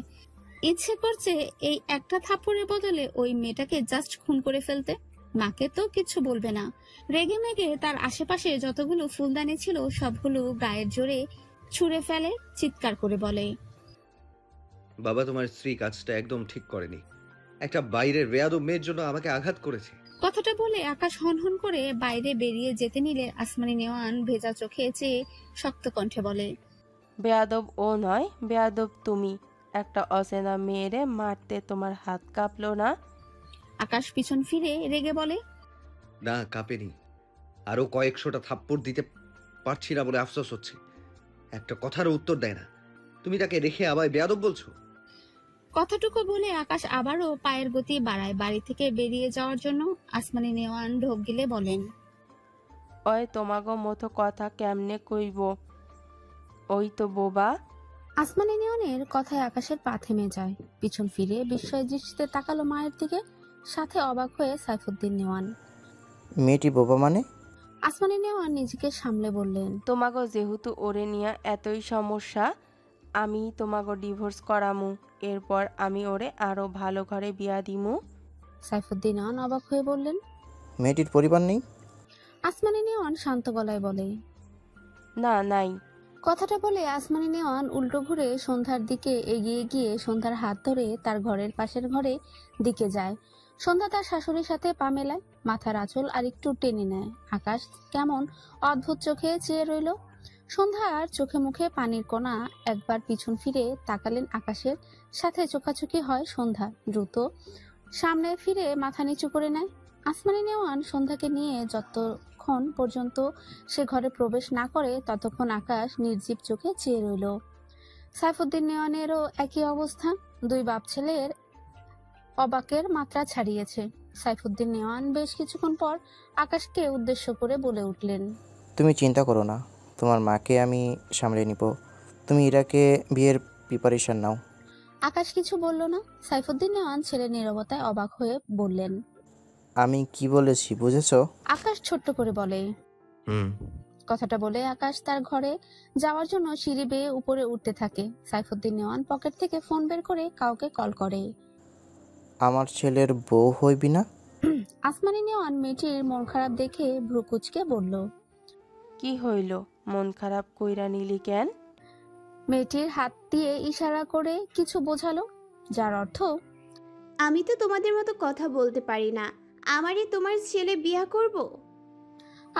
Speaker 1: ইচ্ছে করছে এই একটা থাপ্পড়ের বদলে ওই মেয়েটাকে জাস্ট খুন করে ফেলতে। মাকে তো কিছু বলবে না। রেগে মেগে তার আশেপাশে যতগুলো ফুলদানি ছিল সবগুলো গায়ের জোরে ছুঁড়ে ফেলে, চিৎকার করে বলে,
Speaker 2: বাবা, তোমার স্ত্রী কাজটা একদম ঠিক করেনি। একটা বাইরের বেয়াদব মেয়ের জন্য আমাকে আঘাত করেছে।
Speaker 1: কথাটা বলে আকাশ হনহন করে বাইরে বেরিয়ে যেতে নিলে আসমানি নেওয়ান ভেজা চোখে চেয়ে শক্ত কণ্ঠে বলে,
Speaker 3: বেয়াদব ও নয়, বেয়াদব তুমি। একটা অচেনা মেয়েরে মারতে তোমার হাত কাঁপলো না?
Speaker 1: আকাশ পিছন ফিরে রেগে বলে,
Speaker 2: না, কাঁপেনি। আরো কয়েকশোটা থাপ্পড় দিতে পারছি না বলে আফসোস হচ্ছে। একটা কথারও উত্তর দেয় না। তুমি তাকে রেখে আবার বেয়াদব বলছো?
Speaker 1: কথাটুকু বলে আকাশ আবারও পায়ের গতি বাড়ায় বাড়ি থেকে বেরিয়ে যাওয়ার জন্য। আসমানি নেওয়ান ঢোক গিলে বলেন,
Speaker 3: ওই তোমাগো মতো কথা কেমনে কইব? ওই তো বোবা।
Speaker 1: আসমানি নেওয়ানের কথায় আকাশের পা থেমে যায়। পিছন ফিরে বিস্ময় দৃষ্টিতে তাকালো মায়ের দিকে, সাথে অবাক হয়ে সাইফুদ্দিন নেওয়ান।
Speaker 5: মেয়েটি বোবা মানে?
Speaker 1: আসমানি নেওয়ান নিজেকে সামলে বললেন,
Speaker 3: তোমাগো যেহেতু ওরে নিয়া এতই সমস্যা, আমি তোমাগো ডিভোর্স করামু। এরপর আমি ওরে আরো ভালো ঘরে বিয়া দিমু।
Speaker 1: সাইফুদ্দিন নেওয়ান অবাক হয়ে বললেন,
Speaker 5: মেয়েটির পরিবার নেই?
Speaker 1: আসমানি নেওয়ান শান্ত গলায় বলে,
Speaker 3: না, নাই।
Speaker 1: কথাটা বলে আসমানি নেওয়ান উল্টো ঘুরে সন্ধ্যার দিকে এগিয়ে গিয়ে সন্ধ্যার হাত ধরে তার ঘরের পাশের ঘরে দিকে যায়। সন্ধ্যা তার শাশুড়ির সাথে পা মেলায়, মাথার আঁচল আর একটু টেনে নেয়। আকাশ কেমন অদ্ভুত চোখে চেয়ে রইল। সন্ধ্যার চোখে মুখে পানির কণা। একবার পিছন ফিরে তাকালেন আকাশের সাথে চোখাচোখি হয় সন্ধ্যা। দ্রুত সামনে ফিরে মাথা নিচু করে নেয়। আসমানি নেওয়ান সন্ধ্যাকে নিয়ে যতক্ষণ পর্যন্ত সে ঘরে প্রবেশ না করে ততক্ষণ আকাশ নির্জীব চোখে চেয়ে রইল। সাইফুদ্দিন নেওয়ানেরও একই অবস্থা। দুই বাপ ছেলের অবাকের মাত্রা ছাড়িয়েছে। সাইফুদ্দিন নেওয়ান বেশ কিছুক্ষণ পর আকাশকে উদ্দেশ্য করে বলে উঠলেন,
Speaker 5: তুমি চিন্তা করো না, তোমার মাকে আমি সামলে নিব। তুমি ইরাকে বিয়ের প্রিপারেশন নাও।
Speaker 1: আকাশ কিছু বলল না। সাইফুদ্দিন নেওয়ান ছেলের নীরবতায় অবাক হয়ে বললেন,
Speaker 5: আমি কি বলেছি বুঝেছো?
Speaker 1: আকাশ ছোট্ট করে বলে। কথাটা বলে আকাশ তার ঘরে যাওয়ার জন্য সিঁড়ি বেয়ে উপরে উঠতে থাকে। সাইফুদ্দিন নেওয়ান পকেট থেকে ফোন বের করে কাউকে কল করে।
Speaker 5: আমার ছেলের বউ হইবি না?
Speaker 1: আসমানি নেওয়ান মেয়েটির মন খারাপ দেখে ভ্রু কুঁচকে বলল,
Speaker 3: কি হইল? মন খারাপ কইরা নিলি কেন?
Speaker 1: মেয়েটির হাত দিয়ে ইশারা করে কিছু বোঝালো, যার অর্থ,
Speaker 6: আমি তো তোমাদের মতো কথা বলতে পারি না। আমারই তোমার ছেলে বিয়া করব?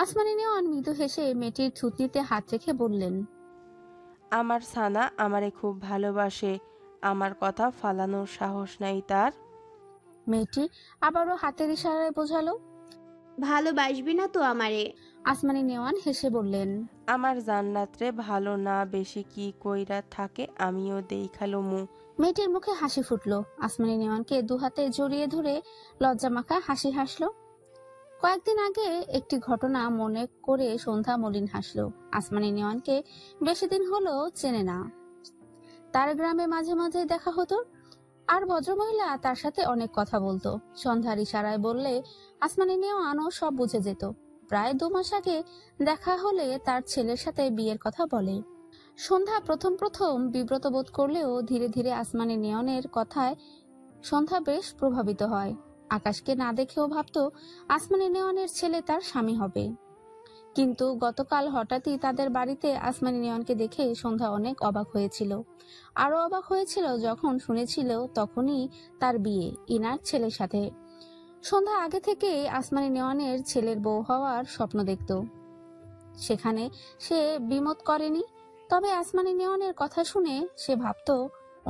Speaker 1: আসমানি নেওয়ান মৃদু হেসে মেয়েটির থুতনিতে হাত রেখে বললেন,
Speaker 3: আমার সানা আমারে খুব ভালোবাসে, আমার কথা ফালানোর সাহস নাই তার।
Speaker 1: মেয়েটি আবারও হাতের ইশারায় বোঝালো।
Speaker 6: ভালোবাসবি না তো আমারে?
Speaker 1: আসমানি নেওয়ান হেসে বললেন,
Speaker 3: আমার জান্নাতরে ভালো না বেশি কি কইরা থাকে আমিও দেইখালমু।
Speaker 1: মেয়েটির মুখে হাসি ফুটলো। আসমানি নেওয়ানকে দুহাতে জড়িয়ে ধরে লজ্জা মাখা হাসি হাসলো। কয়েকদিন আগে একটি ঘটনা মনে করে সন্ধ্যা মলিন হাসলো। আসমানি নেওয়ানকে বেশি দিন হলো চেনে না। তার গ্রামে মাঝে মাঝে দেখা হতো, আর ভদ্রমহিলা তার সাথে অনেক কথা বলতো। সন্ধ্যার ইশারায় বললে আসমানি নেওয়ানও সব বুঝে যেত। প্রায় 2 মাস আগে দেখা হলে তার ছেলের সাথে বিয়ের কথা বলে। সন্ধ্যা প্রথম বিব্রত বোধ করলেও ধীরে ধীরে আসমানি নেওয়ানের কথায় সন্ধ্যা বেশ প্রভাবিত হয়। আকাশকে না দেখেও ভাবতো আসমানি নেওয়ানের ছেলে তার স্বামী হবে। কিন্তু গতকাল হঠাৎই তাদের বাড়িতে আসমানি নেওয়ানকে দেখে সন্ধ্যা অনেক অবাক হয়েছিল। আরো অবাক হয়েছিল যখন শুনেছিল তখনই তার বিয়ে ইনার ছেলের সাথে। সন্ধ্যা আগে থেকে আসমানি নেওয়ানের ছেলের বউ হওয়ার স্বপ্ন দেখত, সেখানে সে বিমত করেনি। তবে আসমানি নেওয়ানের কথা শুনে সে ভাবত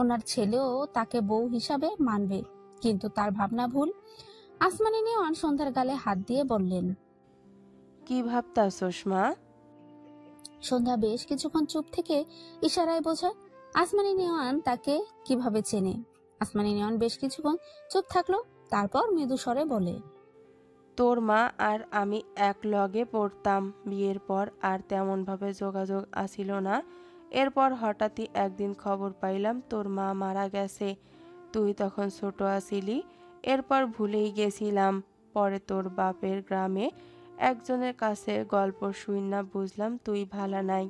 Speaker 1: ওনার ছেলেও তাকে বউ হিসাবে মানবে, কিন্তু তার ভাবনা ভুল। আসমানি নেওয়ান সন্ধ্যার গালে হাত দিয়ে বললেন,
Speaker 3: কি ভাবতাছোস মা?
Speaker 1: সন্ধ্যা বেশ কিছুক্ষণ চুপ থেকে ইশারায় বোঝায় আসমানি নেওয়ান তাকে কিভাবে চেনে। আসমানি নেওয়ান বেশ কিছুক্ষণ চুপ থাকলো, তারপর মৃদু স্বরে বলে,
Speaker 3: তোর মা আর আমি এক লগে পড়তাম। বিয়ের পর আর তেমন ভাবে যোগাযোগ আসিল না। এরপর হঠাৎই একদিন খবর পাইলাম তোর মা মারা গেছে। তুই তখন ছোট আছিলি, এরপর ভুলেই গেছিলাম। পরে তোর বাপের গ্রামে একজনের কাছে গল্প শুইনা বুঝলাম তুই ভালা নাই।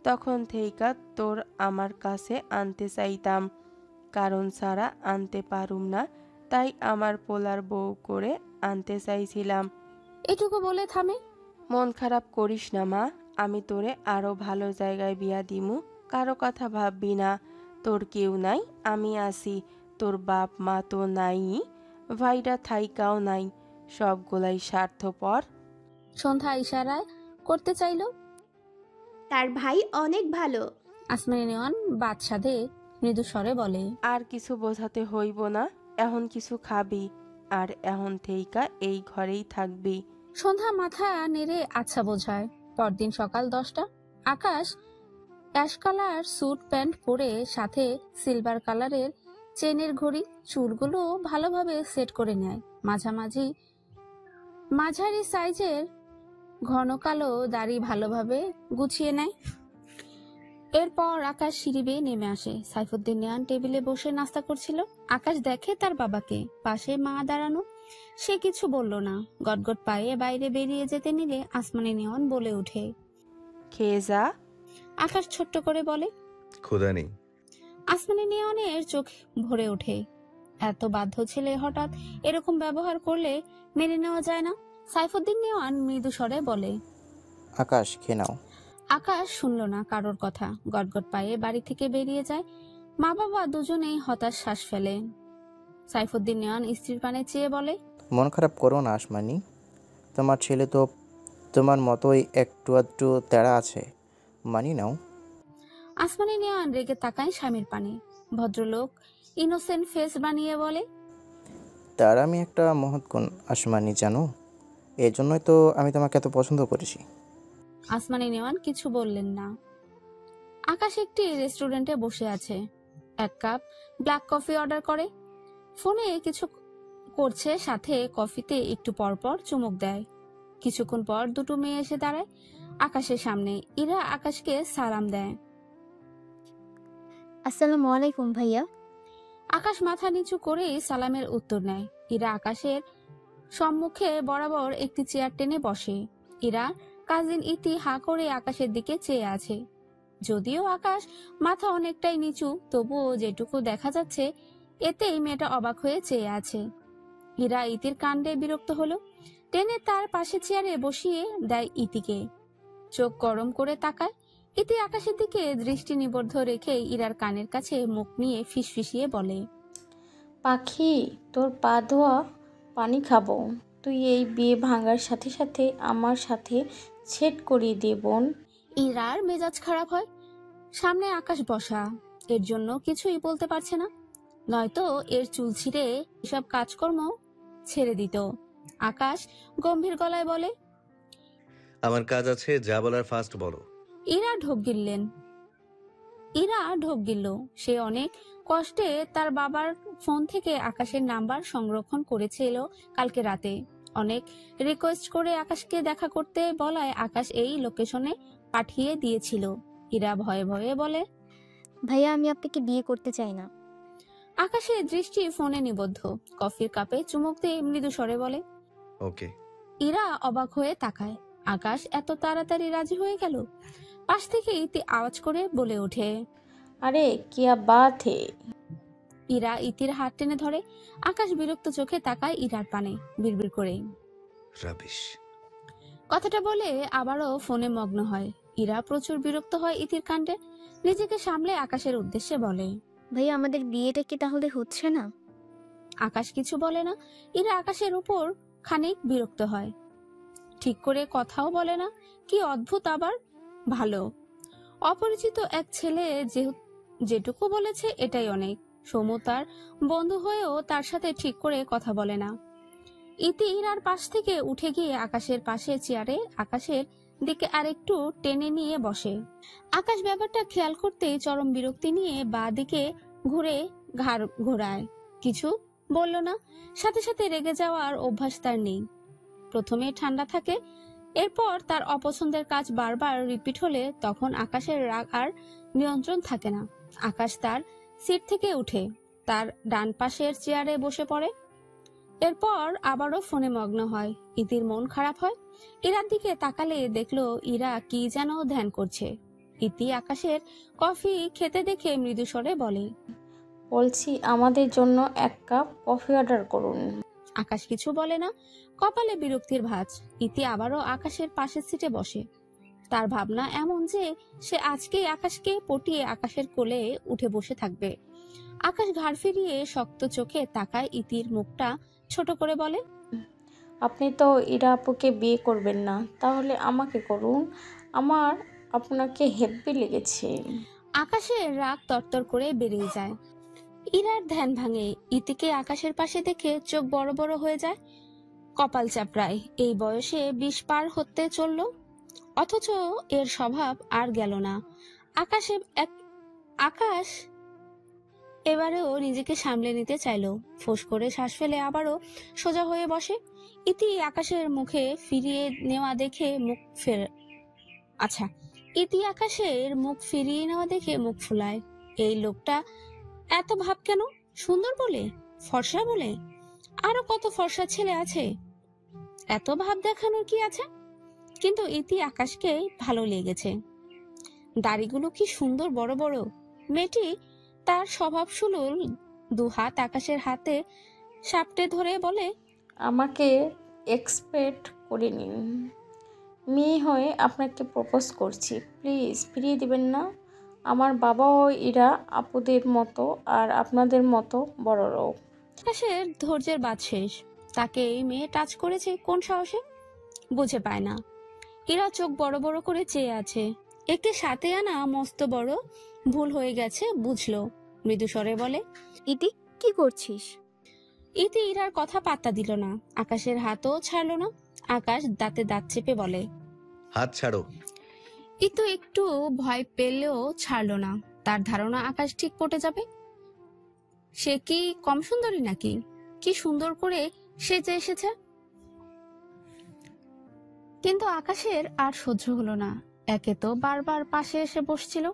Speaker 3: তখন থেইকা তোর আমার কাছে আনতে চাইতাম, কারণ ছাড়া আনতে পারুম না, তাই আমার পোলার বউ করে আনতে চাইছিলাম।
Speaker 1: এটুকু বলে থামে।
Speaker 3: মন খারাপ করিস না মা, আমি তোরে আরো ভালো জায়গায় বিয়া দিমু। কারো কথা ভাববি না, তোর কেউ নাই, আমি আছি। তোর বাপ মা তো নাই, ভাইরা থাইকাও নাই, সবগুলাই স্বার্থপর।
Speaker 1: সন্ধ্যা ইশারায় করতে চাইল।
Speaker 6: তার ভাই অনেক ভালো।
Speaker 1: আসমানি নেওয়ান বাদশাদে মৃদু স্বরে বলে,
Speaker 3: আর কিছু বোঝাতে হইব না, এখন কিছু খাবি আর এখন থেইকা এই ঘরেই থাকবি।
Speaker 1: সন্ধ্যা মাথা নেড়ে আচ্ছা বোঝায়। পরদিন সকাল 10টা। আকাশ অ্যাশ কালার স্যুট প্যান্ট পরে, সাথে সিলভার কালারের চেনের ঘড়ি। চুলগুলো ভালোভাবে সেট করে নেয়, মাঝারি সাইজের ঘন কালো দাড়ি ভালোভাবে গুছিয়ে নেয়। এরপর আকাশ সিঁড়ি বেয়ে নেমে আসে। সাইফুদ্দিন নেওয়ান টেবিলে বসে নাস্তা করছিল। আকাশ দেখে তার বাবাকে, পাশে মা দাঁড়ানো। সে কিছু বলল না। গটগট পায়ে বাইরে বেরিয়ে যেতে নিলে আসমানি নেওয়ান বলে ওঠে,
Speaker 3: খেয়ে যা।
Speaker 1: আকাশ ছোট্ট করে বলে,
Speaker 2: ক্ষুধা নেই।
Speaker 1: আসমানি নেওয়ানের চোখ ভরে ওঠে। এত বাধ্য ছেলে হঠাৎ এরকম ব্যবহার করলে মেনে নেওয়া যায় না। সাইফুদ্দিন নেওয়ান মৃদু স্বরে বলে,
Speaker 5: আকাশ খেয়ে নাও।
Speaker 1: আকাশ শুনল না কারোর কথা। গটগট পায়ে বাড়ি থেকে বেরিয়ে যায়। মা বাবা দুজনেই হতাশ শ্বাস ফেলে। সাইফুদ্দিন নেওয়ান স্ত্রীর পানে চেয়ে বলে,
Speaker 5: মন খারাপ করো না আসমানি, তোমার ছেলে তো তোমার মতোই একটু আধটু তেড়া আছে, মানি নাও।
Speaker 1: আসমানি নেওয়ান রেগে তাকায় স্বামীর পানে। ভদ্রলোক ইনোসেন্ট ফেস বানিয়ে বলে,
Speaker 5: তার আমি একটা মহৎ গুণ আসমানি, জানো? এই জন্যই তো আমি তোমাকে এত পছন্দ করেছি।
Speaker 1: আসমানি নেওয়ান কিছু বললেন না। আকাশ একটি রেস্টুরেন্টে বসে আছে। 1 কাপ ব্ল্যাক কফি অর্ডার করে। ফোনে কিছু করছে, সাথে কফিতে একটু পরপর চুমুক দেয়। কিছুক্ষণ পর দুটো মেয়ে এসে দাঁড়ায় আকাশের সামনে। ইরা আকাশকে সালাম দেয়।
Speaker 7: আসসালামু আলাইকুম ভাইয়া।
Speaker 1: আকাশ মাথা নিচু করেই সালামের উত্তর নেয়। ইরা আকাশের সম্মুখে বরাবর একটি চেয়ার টেনে বসে। ইরা কাজিন ইতি হা করে আকাশের দিকে চেয়ে আছে। যদিও আকাশ মাথা অনেকটাই নিচু, তবুও যেটুকু দেখা যাচ্ছে এতেই মেয়েটা অবাক হয়ে চেয়ে আছে। ইরা ইতির কাণ্ডে বিরক্ত হলো, টেনে তার পাশে চেয়ারে বসিয়ে দেয় ইতিকে। চোখ গরম করে তাকায়। ইতি আকাশের দিকে দৃষ্টি নিবদ্ধ রেখে ইরার কানের কাছে মুখ নিয়ে ফিসফিসিয়ে বলে,
Speaker 7: পাখি, তোর পা ধোয়া পানি খাবো। তুই এই বিয়ে ভাঙার সাথে সাথে আমার সাথে ছেদ করিয়ে দে বোন।
Speaker 1: ইরার মেজাজ খারাপ হয়। সামনে আকাশ বসা, এর জন্য কিছুই বলতে পারছে না, নয়তো এর চুল ছিঁড়ে এসব কাজকর্ম ছেড়ে দিত। আকাশ গম্ভীর গলায় বলে,
Speaker 2: আমার কাজ আছে, যা বলার ফার্স্ট বলো।
Speaker 1: ইরা ঢোক গিলল। সে অনেক কষ্টে তার বাবার ফোন থেকে আকাশের নাম্বার সংরক্ষণ করেছিল কালকে রাতে। অনেক রিকোয়েস্ট করে আকাশকে দেখা করতে বলায় আকাশ এই লোকেশনে পাঠিয়ে দিয়েছিল। ইরা ভয়ে ভয়ে বলে,
Speaker 7: ভাইয়া, আমি আপনাকে বিয়ে করতে চাই না।
Speaker 1: আকাশের দৃষ্টি ফোনে নিবদ্ধ। কফির কাপে চুমুক দিয়ে মৃদু স্বরে বলে,
Speaker 2: ওকে।
Speaker 1: ইরা অবাক হয়ে তাকায়। আকাশ এত তাড়াতাড়ি রাজি হয়ে গেল। পাশ থেকে ইতি আওয়াজ করে বলে ওঠে,
Speaker 7: আরে কিয়া বাত হে।
Speaker 1: ইরা ইতির হাত টেনে ধরে। আকাশ বিরক্ত চোখে তাকায় ইরার পানে, বিড়বিড় করে,
Speaker 2: রাবিশ।
Speaker 1: কথাটা বলে আবারও ফোনে মগ্ন হয়। ইরা প্রচুর বিরক্ত হয় ইতির কাণ্ডে। নিজেকে সামলে আকাশের উদ্দেশ্যে বলে,
Speaker 8: ভাইয়া আমাদের বিয়েটা কি তাহলে হচ্ছে না?
Speaker 1: আকাশ কিছু বলে না। ইরা আকাশের উপর খানিক বিরক্ত হয়। ঠিক করে কথাও বলে না। কি অদ্ভুত আবার। ভালো অপরিচিত এক ছেলে যেটুকু বলেছে এটাই অনেক। সমু তার বন্ধু হয়েও তার সাথে ঠিক করে কথা বলে না। ইতি ইরার পাশ থেকে উঠে গিয়ে আকাশের পাশে চেয়ারে আকাশের দিকে আরেকটু টেনে নিয়ে বসে। আকাশ ব্যাপারটা খেয়াল করতেই চরম বিরক্তি নিয়ে বাঁ দিকে ঘুরে ঘাড় ঘোরায়। কিছু বলল না। সাথে সাথে রেগে যাওয়ার অভ্যাস তার নেই। প্রথমে ঠান্ডা থাকে, এরপর তার অপছন্দের কাজ বারবার রিপিট হলে তখন আকাশের রাগ আর নিয়ন্ত্রণ থাকে না। আকাশ তার সিট থেকে উঠে তার ডান পাশের চেয়ারে বসে পড়ে। এরপর আবারও ফোনে মগ্ন হয়। ইতির মন খারাপ হয়। ইরার দিকে তাকালে দেখলো ইরা কি যেন ধ্যান করছে। ইতি আকাশের কফি খেতে দেখে মৃদু স্বরে বলে,
Speaker 7: বলছি আমাদের জন্য 1 কাপ কফি অর্ডার করুন।
Speaker 1: আকাশ কিছু বলে না। কপালে বিরক্তির ভাঁজ। ইতি আবারও আকাশের পাশের সিটে বসে। তার ভাবনা এমন যে সে আজকেই আকাশকে পটিয়ে আকাশের কোলে উঠে বসে থাকবে। আকাশ ঘাড় ফিরিয়ে শক্ত চোখে তাকায় ইতির মুখটা ছোট করে বলে,
Speaker 7: আপনি তো ইরা আপুকে বিয়ে করবেন না, তাহলে আমাকে করুন। আমার আপনাকে হেব্বি লেগেছে।
Speaker 1: আকাশের রাগ তরতর করে বেরিয়ে যায়। ইরার ধ্যান ভাঙে। ইতিকে আকাশের পাশে দেখে চোখ বড় বড় হয়ে যায়। কপাল চাপড়ায়। এই বয়সে 20 পার হতে চলল, অথচ এর স্বভাব আর গেল না। আকাশ এবারেও নিজেকে সামলে নিতে চাইলো। ফোঁস করে শ্বাস ফেলে আবারও সোজা হয়ে বসে। ইতি আকাশের মুখে ফিরিয়ে নেওয়া দেখে মুখ ফুলায়। এই লোকটা এত ভাব কেন? সুন্দর বলে? ফর্সা বলে? আরো কত ফর্সা ছেলে আছে, এত ভাব দেখানোর কি আছে? কিন্তু ইতি আকাশকে ভালো লেগেছে। দাড়িগুলো কি সুন্দর বড় বড়। মেয়েটি তার স্বভাব সুলুল। 2 হাত আকাশের হাতে সাপটে ধরে বলে,
Speaker 7: আমাকে এক্সপেক্ট করে নিন। মেয়ে হয়ে আপনাকে প্রপোজ করছি, প্লিজ ফিরিয়ে দিবেন না। আমার বাবাও ইরা আপুদের মতো আর আপনাদের মতো বড় লোক।
Speaker 1: আকাশের ধৈর্যের বাদ শেষ। তাকে এই মেয়ে টাচ করেছে কোন সাহসে? বুঝে পায় না। ইরা চোখ বড় বড় করে চেয়ে আছে। একে সাথে আনা মস্ত বড় ভুল হয়ে গেছে বুঝলো। মৃদু স্বরে বলে,
Speaker 8: ইতি কি করছিস?
Speaker 1: ইতি ইরার কথা পাত্তা দিল না। আকাশের হাতও ছাড়লো না। আকাশ দাঁতে দাঁত চেপে বলে,
Speaker 2: হাত ছাড়ো।
Speaker 1: ইতু একটু ভয় পেলেও ছাড়লো না। তার ধারণা আকাশ ঠিক পটে যাবে। সে কি কম সুন্দরী নাকি? কি সুন্দর করে সেজে এসেছে। কিন্তু আকাশের আর সহ্য হলো না। একে তো বারবার পাশে এসে বসছিল।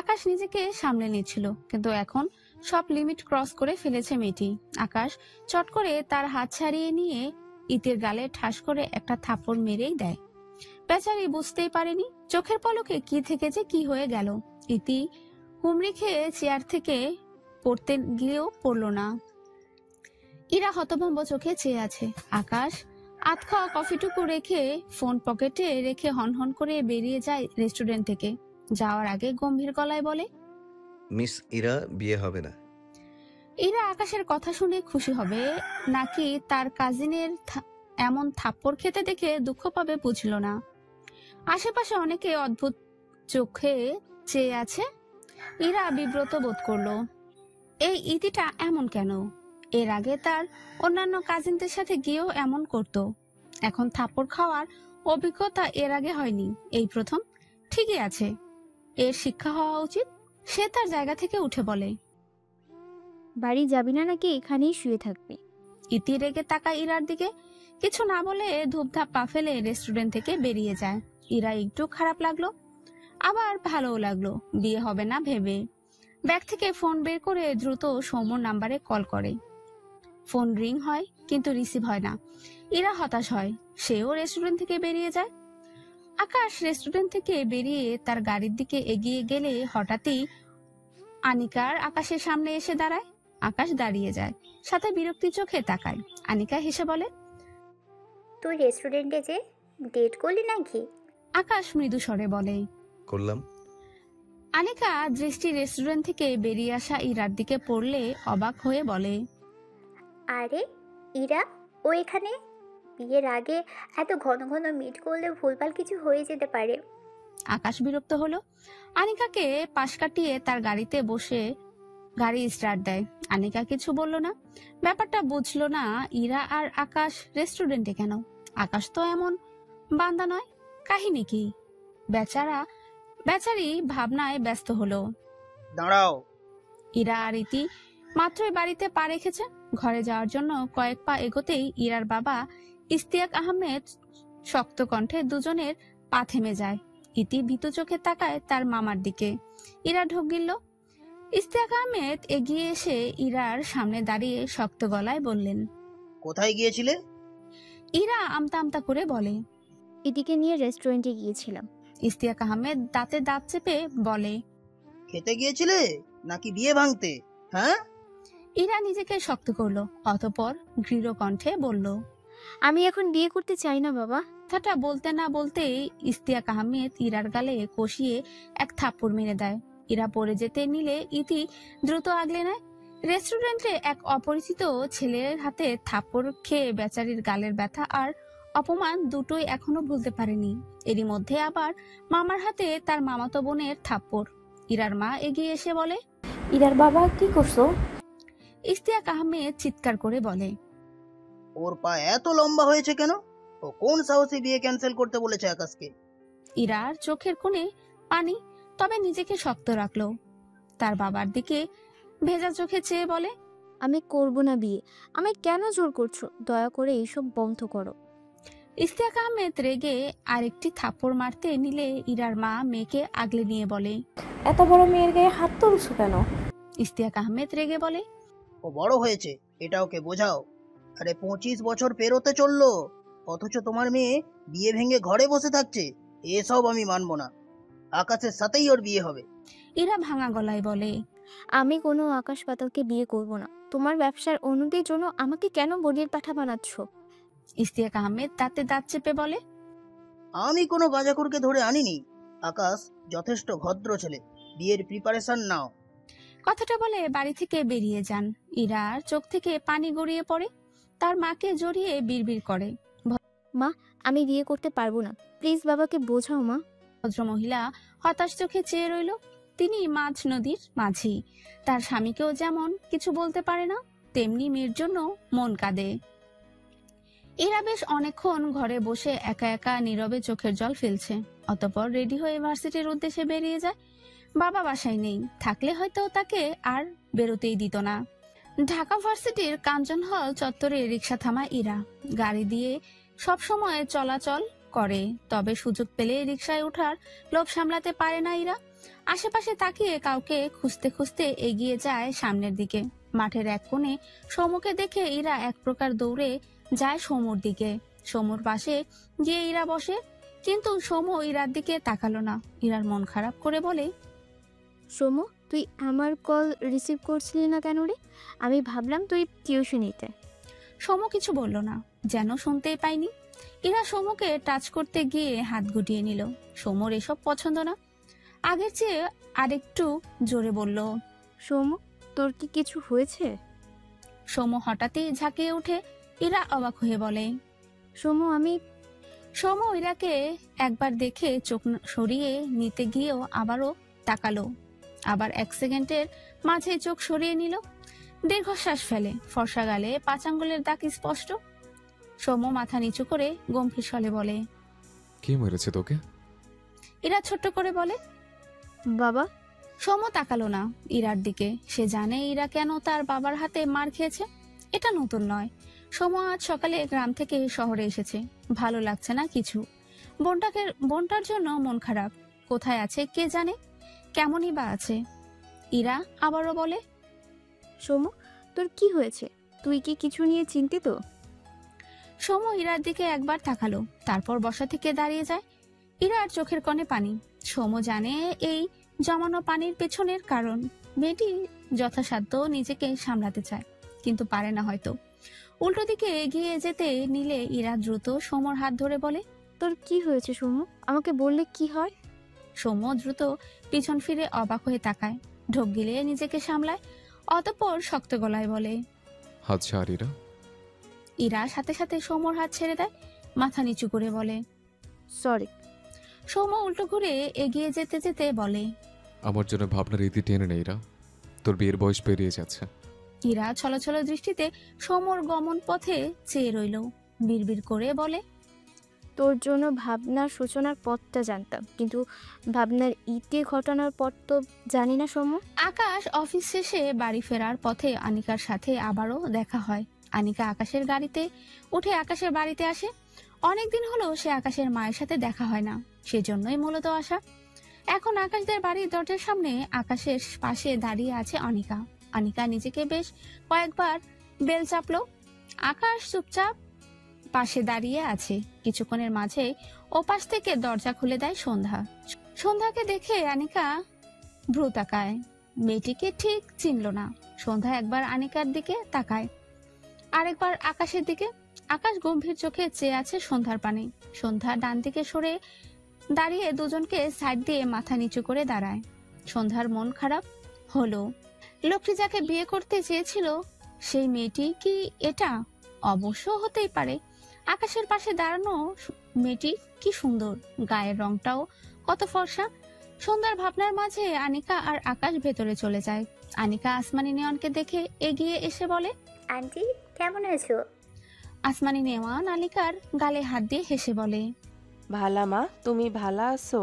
Speaker 1: আকাশ নিজেকে সামলে নিচ্ছিল, কিন্তু এখন সব লিমিট ক্রস করে ফেলেছে মেয়েটি। আকাশ চট করে তার হাত ছাড়িয়ে নিয়ে ইতির গালে ঠাস করে একটা থাপ্পড় মেরেই দেয়। বেচারি বুঝতেই পারেনি চোখের পলকে কি থেকে যে কি হয়ে গেল। ইতি হুমড়ি খেয়ে চেয়ার থেকে পড়তে গিয়েও পড়ল না। ইরা হতভম্ব চোখে চেয়ে আছে। আকাশ আধখাওয়া কফিটুকু রেখে ফোন পকেটে রেখে হনহন করে বেরিয়ে যায় রেস্টুরেন্ট থেকে। যাওয়ার আগে গম্ভীর গলায় বলে,
Speaker 2: মিস ইরা বিয়ে হবে না।
Speaker 1: ইরা আকাশের কথা শুনে খুশি হবে নাকি তার কাজিনের এমন থাপ্পড় খেতে দেখে দুঃখ পাবে বুঝল না। আশেপাশে অনেকে অদ্ভুত চোখে চেয়ে আছে। ইরা বিব্রত বোধ করলো। এই ইতিটা এমন কেন? এর আগে তার অন্যান্য কাজিনদের সাথে গিয়েও এমন করত। এখন থাপ্পড় খাওয়ার অভিজ্ঞতা এর আগে হয়নি, এই প্রথম। ঠিকই আছে, এর শিক্ষা হওয়া উচিত। সে তার জায়গা থেকে উঠে বলে,
Speaker 8: বাড়ি যাবি না নাকি এখানেই শুয়ে থাকবি?
Speaker 1: ইতি রেগে তাকায় ইরার দিকে। কিছু না বলে ধূপধাপ পা ফেলে রেস্টুরেন্ট থেকে বেরিয়ে যায়। ইরা একটু খারাপ লাগলো, আবার ভালোও লাগলো। বিয়ে হবে না ভেবে ব্যাগ থেকে ফোন বের করে দ্রুত সৌম্যর নাম্বারে কল করে। ফোন রিং হয় কিন্তু রিসিভ হয় না। ইরা হতাশ হয়। সেও রেস্টুরেন্ট থেকে বেরিয়ে যায়। আকাশ রেস্টুরেন্ট থেকে বেরিয়ে তার গাড়ির দিকে এগিয়ে গেলে হঠাৎই আনিকার আকাশের সামনে এসে দাঁড়ায়। আকাশ দাঁড়িয়ে যায়, সাথে বিরক্তি চোখে তাকায়। আনিকা হেসে বলে,
Speaker 9: তুই রেস্টুরেন্টে যে ডেট করলি নাকি?
Speaker 1: আকাশ মৃদু স্বরে বলে।
Speaker 2: করলাম।
Speaker 1: আনিকা দৃষ্টি রেস্টুরেন্ট থেকে বেরিয়ে আসা ইরার দিকে পড়লে অবাক হয়ে বলে,
Speaker 9: আরে ইরা, ও এখানে? বিয়ের আগে এত ঘন ঘন মিট করলে ভুলভাল কিছু হয়ে যেতে পারে।
Speaker 1: আকাশ বিরক্ত হলো। আনিকাকে পাশ কাটিয়ে তার গাড়িতে বসে গাড়ি স্টার্ট দেয়। আনিকা কিছু বলল না, ব্যাপারটা বুঝলো না ইরা আর আকাশ রেস্টুরেন্টে কেন। আকাশ তো এমন বান্দা নয়, কাহিনী কি? বেচারি ভাবনায় ব্যস্ত হলো।
Speaker 10: দাঁড়াও।
Speaker 1: ইরা আর ইতি মাত্রই বাড়িতে পা রেখেছে। ঘরে যাওয়ার জন্য কয়েক পা এগোতেই ইরার বাবা ইশতিয়াক আহমেদ শক্ত কণ্ঠে দুজনের পা থেমে যায়। ইতি ভীতু চোখে তাকায় তার মামার দিকে। ইরা ঢোক গিলল। ইশতিয়াক আহমেদ এগিয়ে এসে ইরার সামনে দাঁড়িয়ে শক্ত গলায় বললেন,
Speaker 10: কোথায় গিয়েছিলে?
Speaker 1: ইরা আমতা আমতা করে বলে,
Speaker 8: এদিকে নিয়ে রেস্টুরেন্টে গিয়েছিলাম।
Speaker 1: ইশতিয়াক আহমেদ দাঁতে দাঁত চেপে বলে,
Speaker 10: খেতে গিয়েছিলে নাকি বিয়ে ভাঙতে? হ্যাঁ?
Speaker 1: ইরা নিজেকে শক্ত করলো, অতঃপর দৃঢ় কণ্ঠে বলল,
Speaker 8: আমি এখন বিয়ে করতে চাই না বাবা।
Speaker 1: কথাটা বলতে না বলতেই ইশতিয়াক আহমেদ ইরার গালে কষিয়ে এক থাপ্পড় মেরে দেয়। ইরা পড়ে যেতে নিলে ইতি দ্রুত আগলে নেয়। রেস্টুরেন্টে এক অপরিচিত ছেলের হাতে থাপ্পড় খেয়ে বেচারির গালের ব্যথা আর অপমান দুটোই এখনো ভুলতে পারেনি। এরই মধ্যে আবার মামার হাতে তার মামাতো বোনের থাপ্পড়। ইরার মা এগিয়ে এসে বলে,
Speaker 7: ইরার বাবা কি করছো?
Speaker 1: ইশতিয়াক আহমেদ চিৎকার করে বলে,
Speaker 10: ওর পা এত লম্বা হয়েছে কেন? ও কোন সাহসে বিয়ে ক্যান্সেল করতে বলেছে আকাশকে?
Speaker 1: ইরার চোখের কোণে পানি, তবে নিজেকে শক্ত রাখলো। তার বাবার দিকে ভেজা চোখে চেয়ে বলে,
Speaker 8: আমি করব না বিয়ে। আমি কেন জোর করছো? দয়া করে এইসব বন্ধ করো।
Speaker 1: ইশতিয়াক আহমেদ রেগে আরেকটি থাপ্পড় মারতে নিলে ইরার মা মেয়েকে আগলে নিয়ে বলে,
Speaker 7: এত বড় মেয়ের গায়ে হাত তুলছো কেন?
Speaker 1: ইশতিয়াক আহমেদ রেগে বলে,
Speaker 10: ও বড় হয়েছে, এটা ওকে বোঝাও। আরে 25 বছর পেরোতে চললো, অথচ তোমার মেয়ে বিয়ে ভেঙে ঘরে বসে থাকছে। এসব আমি মানবো না। আকাশের সাথেই ওর বিয়ে হবে।
Speaker 1: ইরা ভাঙা গলায় বলে,
Speaker 8: আমি কোনো আকাশ পাতালকে বিয়ে করব না। তোমার ব্যবসার উন্নতির জন্য আমাকে কেন বলির পাঠা বানাচ্ছ?
Speaker 1: ইশতিয়াক আহমেদ দাঁতে দাঁত চেপে বলে,
Speaker 10: আমি কোনো গাঁজাখোরকে ধরে আনিনি। আকাশ যথেষ্ট ভদ্র ছেলে, বিয়ের প্রিপারেশন নাও।
Speaker 1: কথাটা বলে বাড়ি থেকে বেরিয়ে যান। ইরার চোখ থেকে পানি গড়িয়ে পড়ে। তার মাকে জড়িয়ে বিড়বিড় করে,
Speaker 8: মা, আমি বিয়ে করতে পারবো না। প্লিজ বাবাকে বোঝাও মা।
Speaker 1: ভদ্রমহিলা হতাশ চোখে চেয়ে রইল। তিনি মাঝ নদীর মাঝি। তার স্বামীকেও যেমন কিছু বলতে পারে না, তেমনি মেয়ের জন্য মন কাঁদে। এরা বেশ অনেকক্ষণ ঘরে বসে একা একা নীরবে চোখের জল ফেলছে। অতঃপর রেডি হয়ে ভার্সিটির উদ্দেশ্যে বেরিয়ে যায়। বাবা বাসায় নেই, থাকলে হয়তো তাকে আর বেরোতেই দিত না। ঢাকা ভার্সিটির কাঞ্চন হল চত্বরে রিক্সা থামায় ইরা। গাড়ি দিয়ে সব সময় চলাচল করে, তবে সুযোগ পেলে রিক্সায় ওঠার লোভ সামলাতে পারে না ইরা। আশেপাশে তাকিয়ে কাউকে খুঁজতে খুঁজতে এগিয়ে যায় সামনের দিকে। মাঠের এক কোণে সমুকে দেখে ইরা এক প্রকার দৌড়ে যায় সমুর দিকে। সমুর পাশে গিয়ে ইরা বসে, কিন্তু সমু ইরার দিকে তাকালো না। ইরার মন খারাপ করে বলে,
Speaker 8: সোমু, তুই আমার কল রিসিভ করছিলি না কেন রে? আমি ভাবলাম তুই টিউশনিতে।
Speaker 1: সমু কিছু বলল না, যেন শুনতেই পাইনি। ইরা সমুকে টাচ করতে গিয়ে হাত গুটিয়ে নিল। সমুর এসব পছন্দ না। আগের চেয়ে আরেকটু জোরে বলল,
Speaker 8: সোমু, তোর কি কিছু হয়েছে?
Speaker 1: সমু হঠাৎই ঝাঁকিয়ে উঠে। ইরা অবাক হয়ে বলে,
Speaker 8: সোমু, আমি।
Speaker 1: সমু ইরাকে একবার দেখে চোখ সরিয়ে নিতে গিয়েও আবারও তাকালো। আবার 1 সেকেন্ডের মাঝে চোখ সরিয়ে নিল। দীর্ঘশ্বাস ফেলে। ফর্সা গালে 5 আঙ্গুলের দাগ স্পষ্ট। সমু মাথা নিচু করে গম্ভীর স্বরে বলে,
Speaker 4: কে মেরেছে তোকে?
Speaker 1: ইরা ছোট্ট করে বলে,
Speaker 8: বাবা।
Speaker 1: সমু তাকালো না ইরার দিকে। সে জানে ইরা কেন তার বাবার হাতে মার খেয়েছে। এটা নতুন নয়। সমু আজ সকালে গ্রাম থেকে শহরে এসেছে। ভালো লাগছে না কিছু। বোনটার জন্য মন খারাপ। কোথায় আছে কে জানে, কেমনই বা আছে। ইরা আবারও বলে,
Speaker 8: সোমু, তোর কি হয়েছে? তুই কি কিছু নিয়ে চিন্তিত?
Speaker 1: সমু ইরার দিকে একবার তাকালো, তারপর বসা থেকে দাঁড়িয়ে যায়। ইরার চোখের কোণে পানি। সমু জানে এই জমানো পানির পেছনের কারণ। মেয়েটি যথাসাধ্য নিজেকে সামলাতে চায়, কিন্তু পারে না হয়তো। উল্টো দিকে এগিয়ে যেতে নিলে ইরা দ্রুত সমুর হাত ধরে বলে,
Speaker 8: তোর কি হয়েছে সৌম্য? আমাকে বললে কি হয়?
Speaker 1: সৌম্য দ্রুত পিছন ফিরে অবাক হয়ে তাকায়, ঢোক গিলে নিজেকে সামলায়, অতঃপর শক্ত গলায় বলে,
Speaker 4: হাত ছাড় ইরা।
Speaker 1: ইরা সাথে সাথে সৌম্যর হাত ছেড়ে দেয়, মাথা নিচু করে বলে,
Speaker 8: সরি।
Speaker 1: সৌম্য উল্টো ঘুরে এগিয়ে যেতে যেতে বলে,
Speaker 4: আমার জন্য ভাবনার রীতি টেনে নেই ইরা, তোর বিয়ের বয়স পেরিয়ে যাচ্ছে।
Speaker 1: ইরা ছলছল দৃষ্টিতে সৌম্যর গমন পথে চেয়ে রইল, বিড়বিড় করে বলে,
Speaker 8: তোর জন্য ভাবনার সূচনার পথটা জানতাম, কিন্তু ভাবনার ইতি ঘটনার পথ তো জানি না সৌম্য।
Speaker 1: আকাশ অফিস শেষে বাড়ি ফেরার পথে আনিকার সাথে আবারও দেখা হয়। আনিকা আকাশের গাড়িতে উঠে আকাশের বাড়িতে আসে। অনেকদিন হলো সে আকাশের মায়ের সাথে দেখা হয় না, সেজন্যই মূলত আসা। এখন আকাশদের বাড়ির দরজার সামনে আকাশের পাশে দাঁড়িয়ে আছে অনিকা। আনিকা নিজেকে বেশ কয়েকবার বেল চাপলো। আকাশ চুপচাপ পাশে দাঁড়িয়ে আছে। কিছুক্ষণের মাঝে ওপাশ থেকে দরজা খুলে দেয় সন্ধ্যা। সন্ধ্যাকে দেখে আনিকা ভ্রু তাকায়, মেয়েটিকে ঠিক চিনল না। সন্ধ্যা একবার আনিকার দিকে তাকায়, আরেকবার আকাশের দিকে। আকাশ গম্ভীর চোখে চেয়ে আছে সন্ধ্যার পানে। সন্ধ্যা ডান দিকে সরে দাঁড়িয়ে দুজনকে সাইড দিয়ে মাথা নিচু করে দাঁড়ায়। সন্ধ্যার মন খারাপ হলো। লোকটি যাকে বিয়ে করতে চেয়েছিল সেই মেয়েটি কি এটা? অবশ্য হতেই পারে। আকাশের পাশে দাঁড়ানো মেয়েটি কি সুন্দর, গায়ের রংটাও কত ফর্সা। সন্ধ্যার ভাবনার মাঝে আনিকা আর আকাশ ভেতরে চলে যায়। আনিকা আসমানি নেওয়ানকে দেখে এগিয়ে এসে বলে,
Speaker 9: আন্টি কেমন আছো?
Speaker 1: আসমানি নেওয়ান আনিকার গালে হাত দিয়ে হেসে বলে,
Speaker 3: ভালা মা, তুমি ভালা আছো?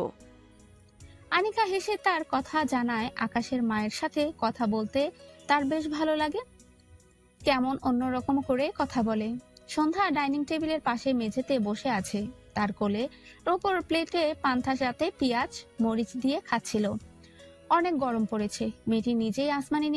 Speaker 1: আনিকা হেসে তার কথা জানায় আকাশের মায়ের সাথে কথা বলতে তার বেশ ভালো লাগে। কেমন অন্যরকম করে কথা বলে। সন্ধ্যা ডাইনিং টেবিলের পাশে মেঝেতে বসে আছে। তার কোলে ওপর প্লেটে পান্তা সাথে পেঁয়াজ মরিচ দিয়ে খাচ্ছিল। অনেক গরম পড়েছে। মেয়েটি নিজেই আসমানি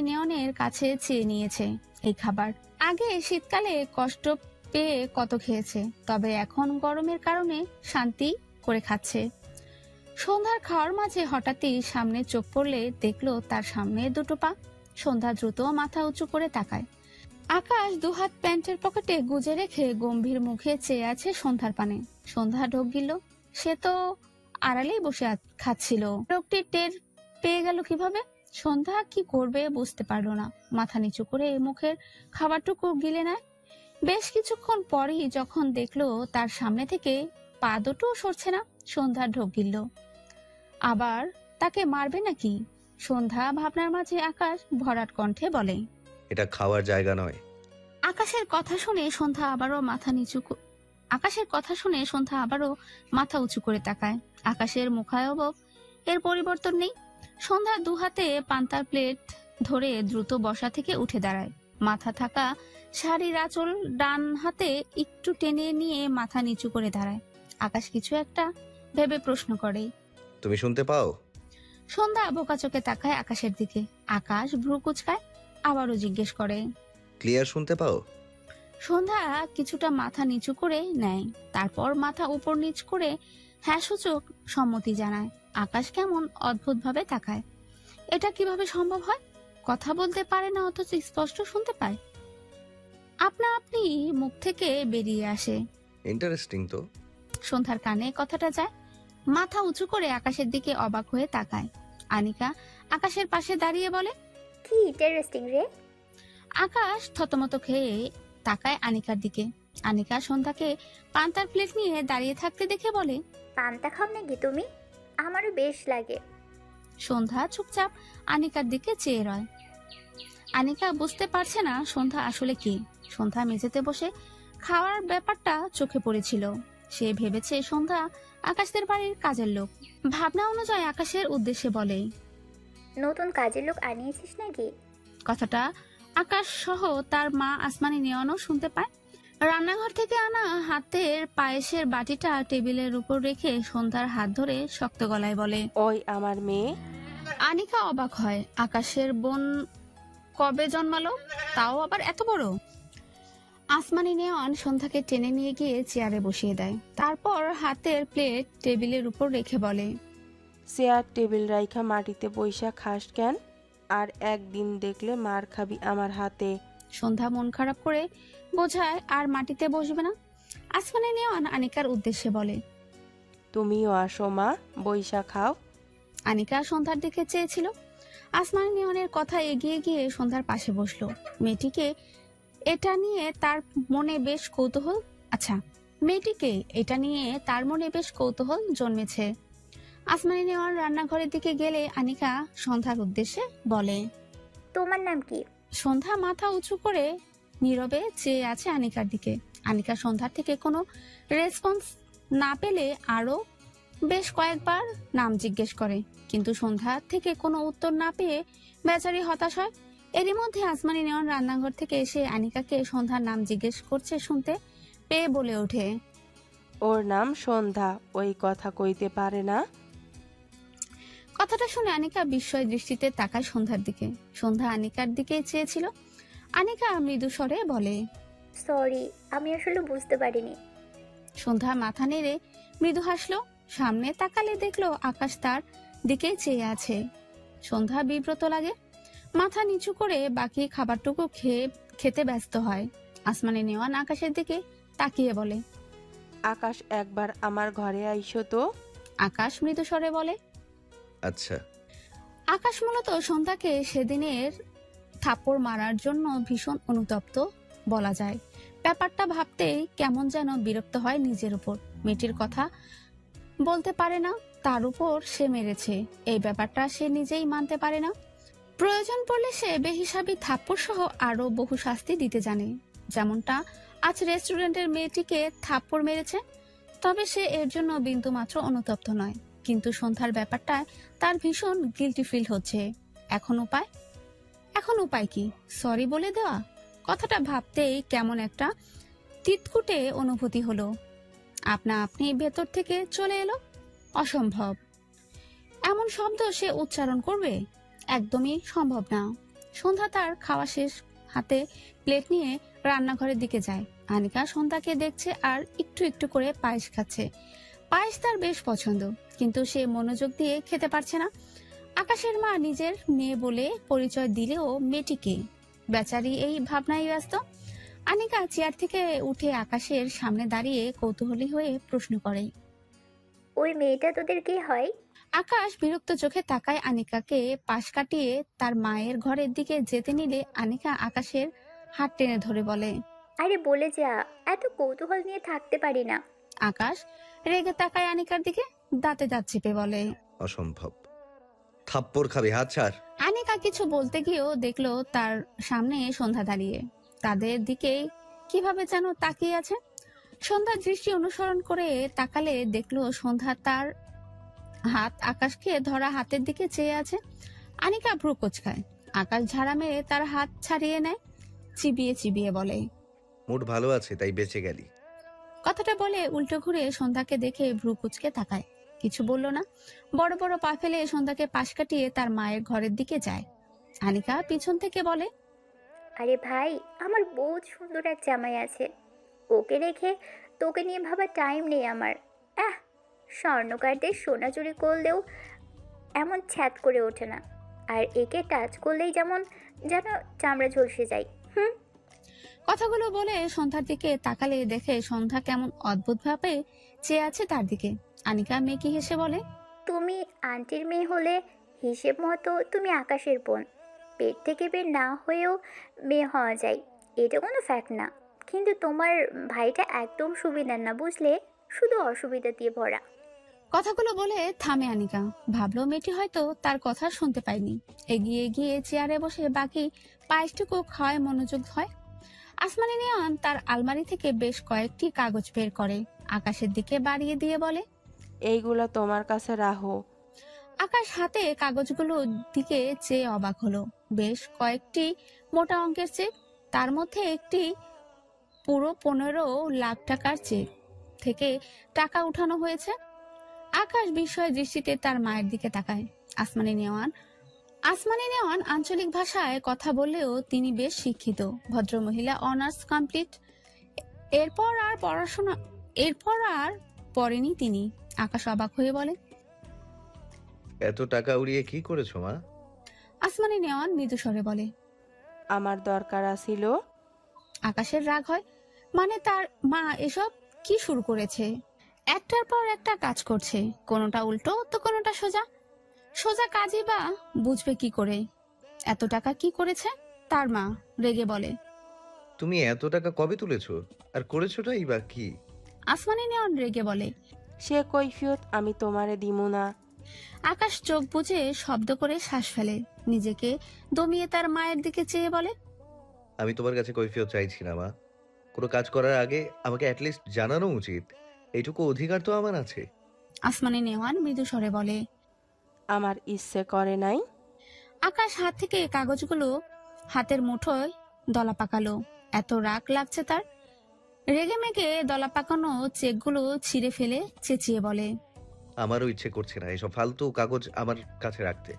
Speaker 1: নেওয়ানের কাছে চেয়ে নিয়েছে এই খাবার। আগে শীতকালে কষ্ট পেয়ে কত খেয়েছে, তবে এখন গরমের কারণে শান্তি করে খাচ্ছে। সন্ধ্যার খাওয়ার মাঝে হঠাৎই সামনে চোখ পড়লে দেখলো তার সামনে দুটো পা। সন্ধ্যা দ্রুত মাথা উঁচু করে তাকায়। আকাশ দুহাত প্যান্টের পকেটে গুজে রেখে গম্ভীর মুখে চেয়ে আছে সন্ধ্যার পানে। সন্ধ্যা ঢোক গিল। সে তো আড়ালেই বসে খাচ্ছিল। লোকটি টের পেয়ে গেল কিভাবে? সন্ধ্যা কি করবে বুঝতে পারলো না। মাথা নিচু করে মুখের খাবারটুকু গিলে নেয়। বেশ কিছুক্ষণ পরেই যখন দেখলো তার সামনে থেকে পা দুটো সরছে না, সন্ধ্যা ঢোক গিলল। আবার তাকে মারবে নাকি? সন্ধ্যা ভাবনার মাঝে আকাশ ভরাট কণ্ঠে বলে,
Speaker 2: এটা খাওয়ার জায়গা নয়।
Speaker 1: আকাশের কথা শুনে সন্ধ্যা আবারও মাথা উঁচু করে তাকায়। আকাশের মুখায়বক এর পরিবর্তন নেই। সন্ধ্যা দুহাতে পান্তার প্লেট ধরে দ্রুত বসা থেকে উঠে দাঁড়ায়। মাথা থাকা শাড়ির আঁচল ডান হাতে একটু টেনে নিয়ে মাথা নিচু করে দাঁড়ায়। আকাশ কিছু একটা ভেবে প্রশ্ন করে,
Speaker 2: তুমি শুনতে পাও?
Speaker 1: সন্ধ্যা বোকা চোখে তাকায় আকাশের দিকে। আকাশ ভ্রু কুচকায়, আবারও জিজ্ঞেস করে,
Speaker 2: ক্লিয়ার শুনতে পাও?
Speaker 1: সন্ধ্যা কিছুটা মাথা নিচু করে নেয়, তারপর মাথা উপর নিচ করে হ্যাঁ সূচক সম্মতি জানায়। আকাশ কেমন অদ্ভুত ভাবে তাকায়। এটা কিভাবে সম্ভব হয়? কথা বলতে পারে না অথচ স্পষ্ট শুনতে পায়। আপনা আপনি মুখ থেকে বেরিয়ে আসে।
Speaker 2: ইন্টারেস্টিং তো।
Speaker 1: সন্ধ্যার কানে কথাটা যায়। মাথা উঁচু করে আকাশের দিকে অবাক হয়ে তাকায়। আনিকা আকাশের পাশে দাঁড়িয়ে বলে,
Speaker 9: কি ইন্টারেস্টিং রে?
Speaker 1: আকাশ থতমত খেয়ে তাকায় আনিকার দিকে। আনিকা সন্ধ্যাকে পান্তার প্লেট নিয়ে দাঁড়িয়ে থাকতে দেখে বলে,
Speaker 9: পান্তা খাও নাকি তুমি? আমারও বেশ লাগে।
Speaker 1: সন্ধ্যা চুপচাপ আনিকার দিকে চেয়ে রয়। আনিকা বুঝতে পারছে না সন্ধ্যা আসলে কি। সন্ধ্যা মেঝেতে বসে খাওয়ার ব্যাপারটা চোখে পড়েছিল। সে ভেবেছে সন্ধ্যা আকাশদের বাড়ির কাজের লোক। ভাবনা অনুযায়ী আকাশের উদ্দেশ্যে বলে,
Speaker 9: নতুন কাজের লোক আনিয়েছিস নাকি?
Speaker 1: কথাটা আকাশ সহ তার মা আসমানি নেওয়ানও শুনতে পায়। রান্নাঘর থেকে আনা হাতের পায়েসের বাটিটা টেবিলের উপর রেখে সন্ধ্যার হাত ধরে শক্ত গলায় বলে,
Speaker 3: ওই আমার মেয়ে।
Speaker 1: আনিকা অবাক হয়। আকাশের বোন কবে জন্মালো, তাও আবার এত বড়? আসমানি নেওয়ান সন্ধ্যাকে টেনে নিয়ে গিয়ে চেয়ারে বসিয়ে দেয়। তারপর হাতের প্লেট টেবিলের উপর রেখে বলে,
Speaker 3: চেয়ার টেবিল রাইখা মাটিতে বৈশা খাস কেন? আর একদিন দেখলে মার খাবি আমার হাতে।
Speaker 1: সন্ধ্যা মন খারাপ করে বোঝায় আর মাটিতে বসবে না। আসমানি নেওয়ান আনিকার উদ্দেশ্যে বলে,
Speaker 3: তুমিও আসো মা, বৈশা খাও।
Speaker 1: আনিকা সন্ধ্যার দিকে চেয়েছিল। আসমানি নেওয়ানের কথা এগিয়ে গিয়ে সন্ধ্যার পাশে বসলো। মেয়েটিকে এটা নিয়ে তার মনে বেশ কৌতূহল জন্মেছে। আসমানি নেওয়ান রান্নাঘরের দিকে গেলে আনিকা সন্ধ্যার উদ্দেশ্যে বলে,
Speaker 9: তোমার নাম কি?
Speaker 1: সন্ধ্যা মাথা উঁচু করে নীরবে চেয়ে আছে আনিকার দিকে। আনিকা সন্ধ্যার থেকে কোনো রেসপন্স না পেলে আরো বেশ কয়েকবার নাম জিজ্ঞেস করে, কিন্তু সন্ধ্যা থেকে কোনো উত্তর না পেয়ে বেচারি হতাশ হয়। এরই মধ্যে আসমানি নেওয়ান রান্নাঘর থেকে এসে আনিকাকে সন্ধ্যার নাম জিজ্ঞেস করছে শুনতে পেয়ে বলে ওঠে,
Speaker 3: ওর নাম সন্ধ্যা, ওই কথা কইতে পারে না।
Speaker 1: কথাটা শুনে আনিকা বিস্ময় দৃষ্টিতে তাকায় সন্ধ্যার দিকে। সন্ধ্যা আনিকার দিকে চেয়েছিল। আনিকা মৃদু স্বরে বলে,
Speaker 9: সরি, আমি আসলে বুঝতে পারিনি।
Speaker 1: সন্ধ্যা মাথা নেড়ে মৃদু হাসলো। সামনে তাকালে দেখলো আকাশ তার দিকে চেয়ে আছে। সন্ধ্যা বিব্রত লাগে, মাথা নিচু করে বাকি খাবারটুকু খেতে ব্যস্ত হয়। আসমানি নেওয়ান আকাশের দিকে তাকিয়ে বলে,
Speaker 3: আকাশ, একবার আমার ঘরে আইসো তো।
Speaker 1: আকাশ মৃদু স্বরে বলে,
Speaker 2: আচ্ছা।
Speaker 1: আকাশ মূলত সন্ধ্যাকে সেদিনের থাপ্পড় মারার জন্য ভীষণ অনুতপ্ত বলা যায়। ব্যাপারটা ভাবতেই কেমন যেন বিরক্ত হয় নিজের উপর। মেয়েটির কথা বলতে পারে না, তার উপর সে মেরেছে, এই ব্যাপারটা সে নিজেই মানতে পারে না। প্রয়োজন পড়লে সে বেহিসাবি থাপ্পড় সহ আরো বহু শাস্তি দিতে জানে, যেমনটা আজ রেস্টুরেন্টের মেয়েটিকে থাপ্পড় মেরেছে। তবে সে এর জন্য বিন্দু মাত্র অনুতপ্ত নয়। কিন্তু সন্ধ্যার ব্যাপারটায় তার ভীষণ গিল্টি ফিল হচ্ছে। এখন উপায় কি? সরি বলে দেওয়া? কথাটা ভাবতেই কেমন একটা তিতকুটে অনুভূতি হলো। আপনা আপনি ভেতর থেকে চলে এলো, অসম্ভব। এমন শব্দ সে উচ্চারণ করবে? একদমই সম্ভব না। সন্ধ্যা তার খাওয়া শেষ, হাতে প্লেট নিয়ে রান্নাঘরের দিকে যায়। আনিকা সন্ধ্যাকে দেখছে আর একটু একটু করে পায়েস খাচ্ছে। পায়েস তার বেশ পছন্দ, কিন্তু সে মনোযোগ দিয়ে খেতে পারছে না। আকাশের মা নিজের মেয়ে বলে পরিচয় দিলেও মেয়েটিকে, বেচারি এই ভাবনায় ব্যস্ত। আনিকা চেয়ার থেকে উঠে আকাশের সামনে দাঁড়িয়ে কৌতূহলী হয়ে প্রশ্ন করে,
Speaker 9: ওই মেয়েটা তোদের কি হয়?
Speaker 1: আকাশ বিরক্ত চোখে তাকায় আনিকাকে পাশ কাটিয়ে তার মায়ের ঘরের দিকে যেতে নিলে আনিকা আকাশের হাত টেনে ধরে বলে,
Speaker 9: আরে বলে যা, এত কৌতূহল নিয়ে থাকতে পারি না।
Speaker 1: আকাশ রেগে তাকায় আনিকার দিকে, দাঁতে দাঁত চেপে বলে,
Speaker 2: অসম্ভব। থাপ্পড় খাবি, হাত ছাড়।
Speaker 1: আনিকা কিছু বলতে গিয়েও দেখলো তার সামনে সন্ধ্যা দাঁড়িয়ে, তাদের দিকে কিভাবে যেন তাকিয়ে আছে। সন্ধ্যার দৃষ্টি অনুসরণ করে তাকালে দেখলো সন্ধ্যা তার হাত আকাশকে ধরা হাতের দিকে চেয়ে আছে। আনিকা ভ্রু কোঁচকায়। আকাশ ঝাড়া মেরে তার হাত ছাড়িয়ে নেয়, চিবিয়ে চিবিয়ে বলে,
Speaker 2: মুড ভালো আছে তাই বেঁচে গেলি।
Speaker 1: কথাটা বলে উল্টো ঘুরে সন্ধ্যাকে দেখে ভ্রু কুচকে তাকায়, কিছু বলল না। বড় বড় পা ফেলে সন্ধ্যাকে পাশ কাটিয়ে তার মায়ের ঘরের দিকে যায়। আনিকা পিছন থেকে বলে,
Speaker 9: আরে ভাই, আমার বহুত সুন্দর এক জামাই আছে, ওকে রেখে তোকে নিয়ে ভাবার টাইম নেই আমার। স্বর্ণকারদের সোনা চুরি করলেও এমন ছ্যাদ করে ওঠে না, আর একে টাচ করলেই যেন চামড়া ঝলসে যায়।
Speaker 1: কথাগুলো বলে সন্ধ্যার দিকে তাকালে দেখে সন্ধ্যা কেমন অদ্ভুত ভাবে চেয়ে আছে তার দিকে। আনিকা মেকি হেসে বলে,
Speaker 9: তুমি আন্টির মেয়ে হলে হিসেব মতো তুমি আকাশের বোন। পেট থেকে বের না হয়েও মেয়ে হওয়া যায়, এটা কোনো ফ্যাক্ট না। কিন্তু তোমার ভাইটা একদম সুবিধার না, বুঝলে, শুধু অসুবিধা দিয়ে ভরা।
Speaker 1: কথাগুলো বলে থামে আনিকা। ভাবলো মেয়েটি হয়তো তার কথা শুনতে পায়নি। এগিয়ে গিয়ে চেয়ারে বসে বাকি পায়েসটুকু খাওয়ায় মনোযোগ হয়। আসমানি নেওয়ান তার আলমারি থেকে বেশ কয়েকটি কাগজ বের করে আকাশের দিকে বাড়িয়ে দিয়ে বলে,
Speaker 3: এইগুলো তোমার কাছে রাখো।
Speaker 1: আকাশ হাতে কাগজগুলোর দিকে চেয়ে অবাক হলো। বেশ কয়েকটি মোটা অঙ্কের চেক, তার মধ্যে একটি পুরো 15 লাখ টাকার চেক থেকে টাকা উঠানো হয়েছে। আকাশ বিস্ময়ের দৃষ্টিতে তার মায়ের দিকে তাকায়। আসমানি নেওয়ান আঞ্চলিক ভাষায় কথা বললেও তিনি বেশ শিক্ষিত ভদ্রমহিলা, অনার্স কমপ্লিট। এরপর আর পড়েনি তিনি। আকাশ অবাক হয়ে বলে,
Speaker 2: এত টাকা উড়িয়ে কি করেছো মা?
Speaker 1: আসমানি নেওয়ান মৃদু স্বরে বলে,
Speaker 3: আমার দরকার আছিল।
Speaker 1: আকাশের রাগ হয়, মানে তার মা এসব কি শুরু করেছে? একটার পর একটা কাজ করছে, কোনোটা উল্টো তো কোনোটা সোজা। সোজা কাজই বা বুঝবে কি করে? এত টাকা কি করেছে? তার মা রেগে বলে।
Speaker 2: তুমি এত টাকা কবে তুলেছো আর করেছোটাই বা কি?
Speaker 1: আসমানি নেওয়ান রেগে বলে।
Speaker 3: সে কৈফিয়ত আমি তোমারে দিমু না।
Speaker 1: আকাশ চোখ বুজে শব্দ করে শ্বাস ফেলে, নিজেকে দমিয়ে তার মায়ের দিকে চেয়ে বলে,
Speaker 2: আমি তোমার কাছে কৈফিয়ত চাইছি না মা। কোনো কাজ করার আগে আমাকে অ্যাটলিস্ট জানানো উচিত। এইটুকু অধিকার তো আমার আছে।
Speaker 1: আসমানি নেওয়ান মৃদু স্বরে বলে।
Speaker 3: আমার ইচ্ছে করে নাই।
Speaker 1: আকাশ হাত থেকে কাগজগুলো হাতের মুঠোয় দলা পাকালো। এত রাগ লাগছে তার, রেগে মেগে দলা পাকানো চেকগুলো ছিঁড়ে ফেলে চেঁচিয়ে বলে,
Speaker 2: আমারও ইচ্ছে করছে না এসব ফালতু কাগজ আমার কাছে রাখতে।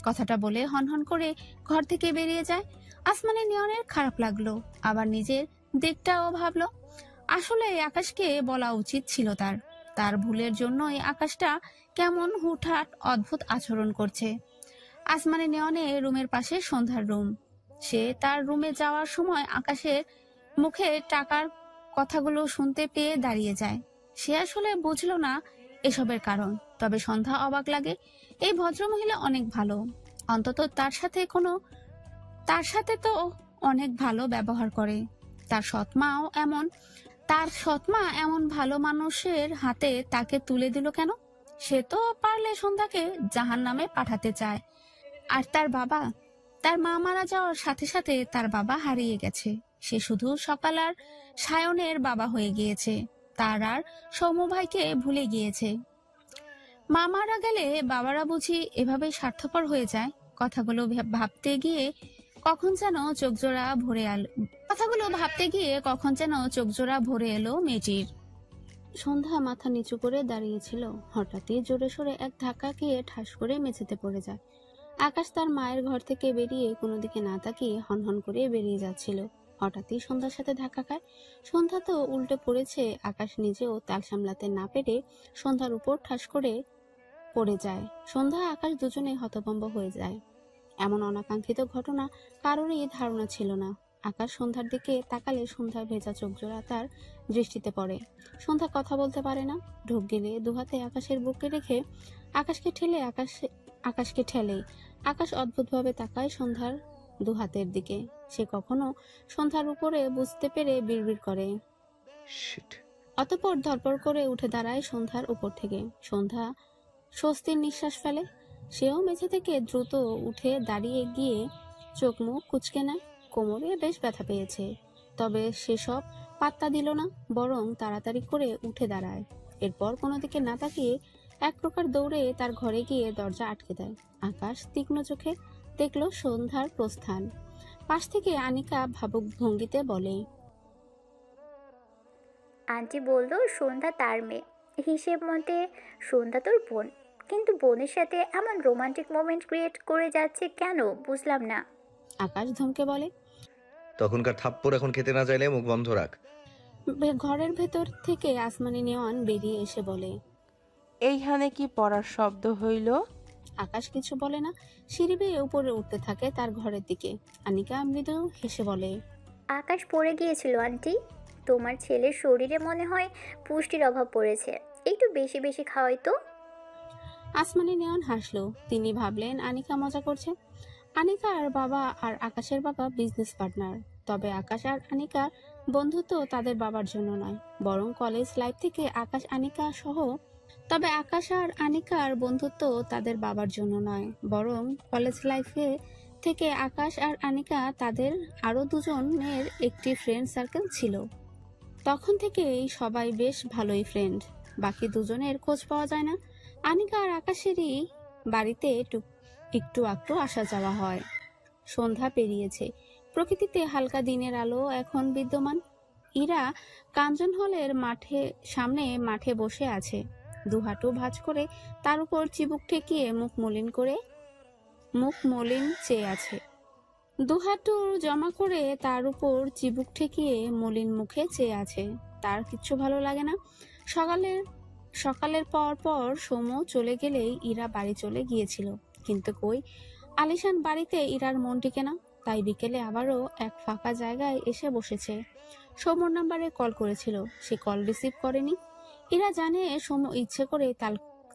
Speaker 1: কথাটা বলে হনহন করে ঘর থেকে বেরিয়ে যায়। আসমানি নিয়নের খারাপ লাগলো, আবার নিজের দিকটাও ভাবলো। আসলে আকাশকে বলা উচিত ছিল তার। তার ভুলের জন্যই আকাশটা কেমন হুটহাট অদ্ভুত আচরণ করছে। আসমানি নেওয়ানে রুমের পাশে সন্ধ্যার রুম। সে তার রুমে যাওয়ার সময় আকাশের মুখে টাকার কথাগুলো শুনতে পেয়ে দাঁড়িয়ে যায়। সে আসলে বুঝলো না এসবের কারণ, তবে সন্ধ্যা অবাক লাগে। এই ভদ্রমহিলা অনেক ভালো, অন্তত তার সাথে তো অনেক ভালো ব্যবহার করে। তার সৎমা এমন ভালো মানুষের হাতে তাকে তুলে দিল কেন? সে তো পারলে সন্ধ্যাকে জাহান্নামে পাঠাতে চায়। আর তার মা মারা যাওয়ার সাথে সাথে তার বাবা হারিয়ে গেছে। সে শুধু সকাল আর সায়নের বাবা হয়ে গিয়েছে, তার আর সৌম্য ভাইকে ভুলে গিয়েছে। মা মারা গেলে বাবারা বুঝি এভাবেই স্বার্থপর হয়ে যায়। কথাগুলো ভাবতে গিয়ে কখন যেন চোখ জোড়া ভরে এলো মেয়েটির। সন্ধ্যা মাথা নিচু করে দাঁড়িয়েছিল। হঠাৎই জোরে সোরে এক ধাক্কা খেয়ে ঠাস করে মেঝেতে পড়ে যায়। আকাশ তার মায়ের ঘর থেকে বেরিয়ে কোনো দিকে না তাকিয়ে হনহন করে বেরিয়ে যাচ্ছিল। হঠাৎই সন্ধ্যার সাথে ধাক্কা খায়। সন্ধ্যা তো উল্টে পড়েছে। আকাশ নিজেও তাল সামলাতে না পেরে সন্ধ্যার উপর ঠাস করে পড়ে যায়। সন্ধ্যা আকাশ দুজনে হতভম্ব হয়ে যায়। এমন অনাকাঙ্ক্ষিত ঘটনা কারোরই ধারণা ছিল না। আকাশ সন্ধ্যার দিকে তাকালে সন্ধ্যার ভেজা চোখ জোড়া তার দৃষ্টিতে পড়ে। সন্ধ্যা কথা বলতে পারে না। ঢোক গেলে দুহাতে আকাশের বুকে রেখে আকাশকে ঠেলে আকাশ অদ্ভুতভাবে তাকায় সন্ধ্যার দুহাতের দিকে। সে কখনো সন্ধ্যার উপরে বুঝতে পেরে বিড়বিড় করে। অতঃপর ধরপড় করে উঠে দাঁড়ায় সন্ধ্যার উপর থেকে। সন্ধ্যা স্বস্তির নিঃশ্বাস ফেলে। সেও মেঝে থেকে দ্রুত উঠে দাঁড়িয়ে গিয়ে চোখ মুখ কুঁচকে নেয়। কোমরে বেশ ব্যথা পেয়েছে, তবে সেসব পাত্তা দিল না, বরং তাড়াতাড়ি করে উঠে দাঁড়ায়। এরপর কোনো দিকে না তাকিয়ে এক প্রকার দৌড়ে তার ঘরে গিয়ে দরজা আটকে দেয়। আকাশ তীক্ষ্ণ চোখে দেখলো সন্ধ্যার প্রস্থান। পাশ থেকে আনিকা ভাবুক ভঙ্গিতে বলে,
Speaker 9: আন্টি বললো সন্ধ্যা তার মেয়ে, হিসেব মতে সন্ধ্যা তোর বোন, কিন্তু বোনের সাথে এমন রোমান্টিক মোমেন্ট ক্রিয়েট করে যাচ্ছে কেন বুঝলাম না।
Speaker 1: আকাশ ধমকে বলে,
Speaker 2: তখনকার থাপ্পড় এখন খেতে না চাইলে মুখ বন্ধ রাখ।
Speaker 1: ঘরের ভেতর থেকে আসমানি নেওয়ান বেরিয়ে এসে বলে,
Speaker 3: এইখানে কি পড়ার শব্দ হইল?
Speaker 1: আকাশ কিছু বলে না, সিঁড়ি বেয়ে উপরে উঠতে থাকে তার ঘরের দিকে। আনিকা মৃদু হেসে বলে,
Speaker 9: আকাশ পড়ে গিয়েছিল আন্টি, তোমার ছেলের শরীরে মনে হয় পুষ্টির অভাব পড়েছে, একটু বেশি বেশি খাওয়াই তো।
Speaker 1: আসমানি নেওয়ান হাসলো। তিনি ভাবলেন আনিকা মজা করছে। আনিকার বাবা আর আকাশের বাবা বিজনেস পার্টনার, তবে আকাশ আর আনিকার বন্ধুত্ব তাদের বাবার জন্য নয়, বরং কলেজ লাইফ থেকে আকাশ আর আনিকার বন্ধুত্ব তাদের বাবার জন্য নয়, বরং কলেজ লাইফে থেকে আকাশ আর আনিকা তাদের আরো দুজনের একটি ফ্রেন্ড সার্কেল ছিল। তখন থেকেই সবাই বেশ ভালোই ফ্রেন্ড। বাকি দুজনের খোঁজ পাওয়া যায় না। আনিকা আর আকাশেরই বাড়িতে একটু একটু আসা যাওয়া হয়। সন্ধ্যা পেরিয়েছে, প্রকৃতিতে হালকা দিনের আলো এখন বিদ্যমান। ইরা কাঞ্চন হলের সামনে বসে আছে, দুহাঁটু ভাঁজ করে তার উপর চিবুক ঠেকিয়ে মুখ মলিন চেয়ে আছে। দুহাঁটু জমা করে তার উপর চিবুক ঠেকিয়ে মলিন মুখে চেয়ে আছে। তার কিচ্ছু ভালো লাগে না। সকালের পর সৌম্য চলে গেলেই ইরা বাড়ি চলে গিয়েছিল, কিন্তু কই আলিশান বাড়িতে ইরার মন টিকে না। তাই বিকেলে আবারও এক ফাঁকা জায়গায় এসে বসেছে। সৌম্যর নাম্বারে কল করেছিল, সে কল রিসিভ করেনি। ইরা জানে সৌম্য ইচ্ছে করে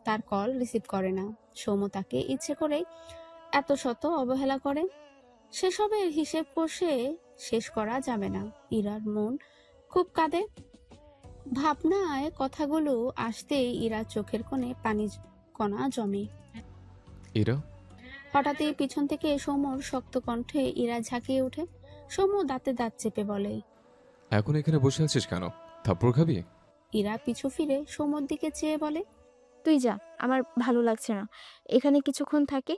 Speaker 1: তার কল রিসিভ করে না। সৌম্য তাকে ইচ্ছে করে এত শত অবহেলা করে, সেসবের হিসেব কষে শেষ করা যাবে না। ইরার মন খুব কাঁদে। ভাবনায় কথাগুলো আসতেই ইরার চোখের কোণে পানি কণা জমে।
Speaker 4: ইরা,
Speaker 1: হঠাৎই পিছন থেকে সৌম্যর শক্ত কণ্ঠে ইরা ঝাঁকিয়ে ওঠে। সৌম্য দাঁতে দাঁত চেপে বলে,
Speaker 4: এখন এখানে বসে আছিস কেন? থাপ্পড় খাবি?
Speaker 1: ইরা পিছু ফিরে সৌম্যর দিকে চেয়ে বলে,
Speaker 8: তুই যা, আমার ভালো লাগছে না এখানে কিছুক্ষণ থাকি।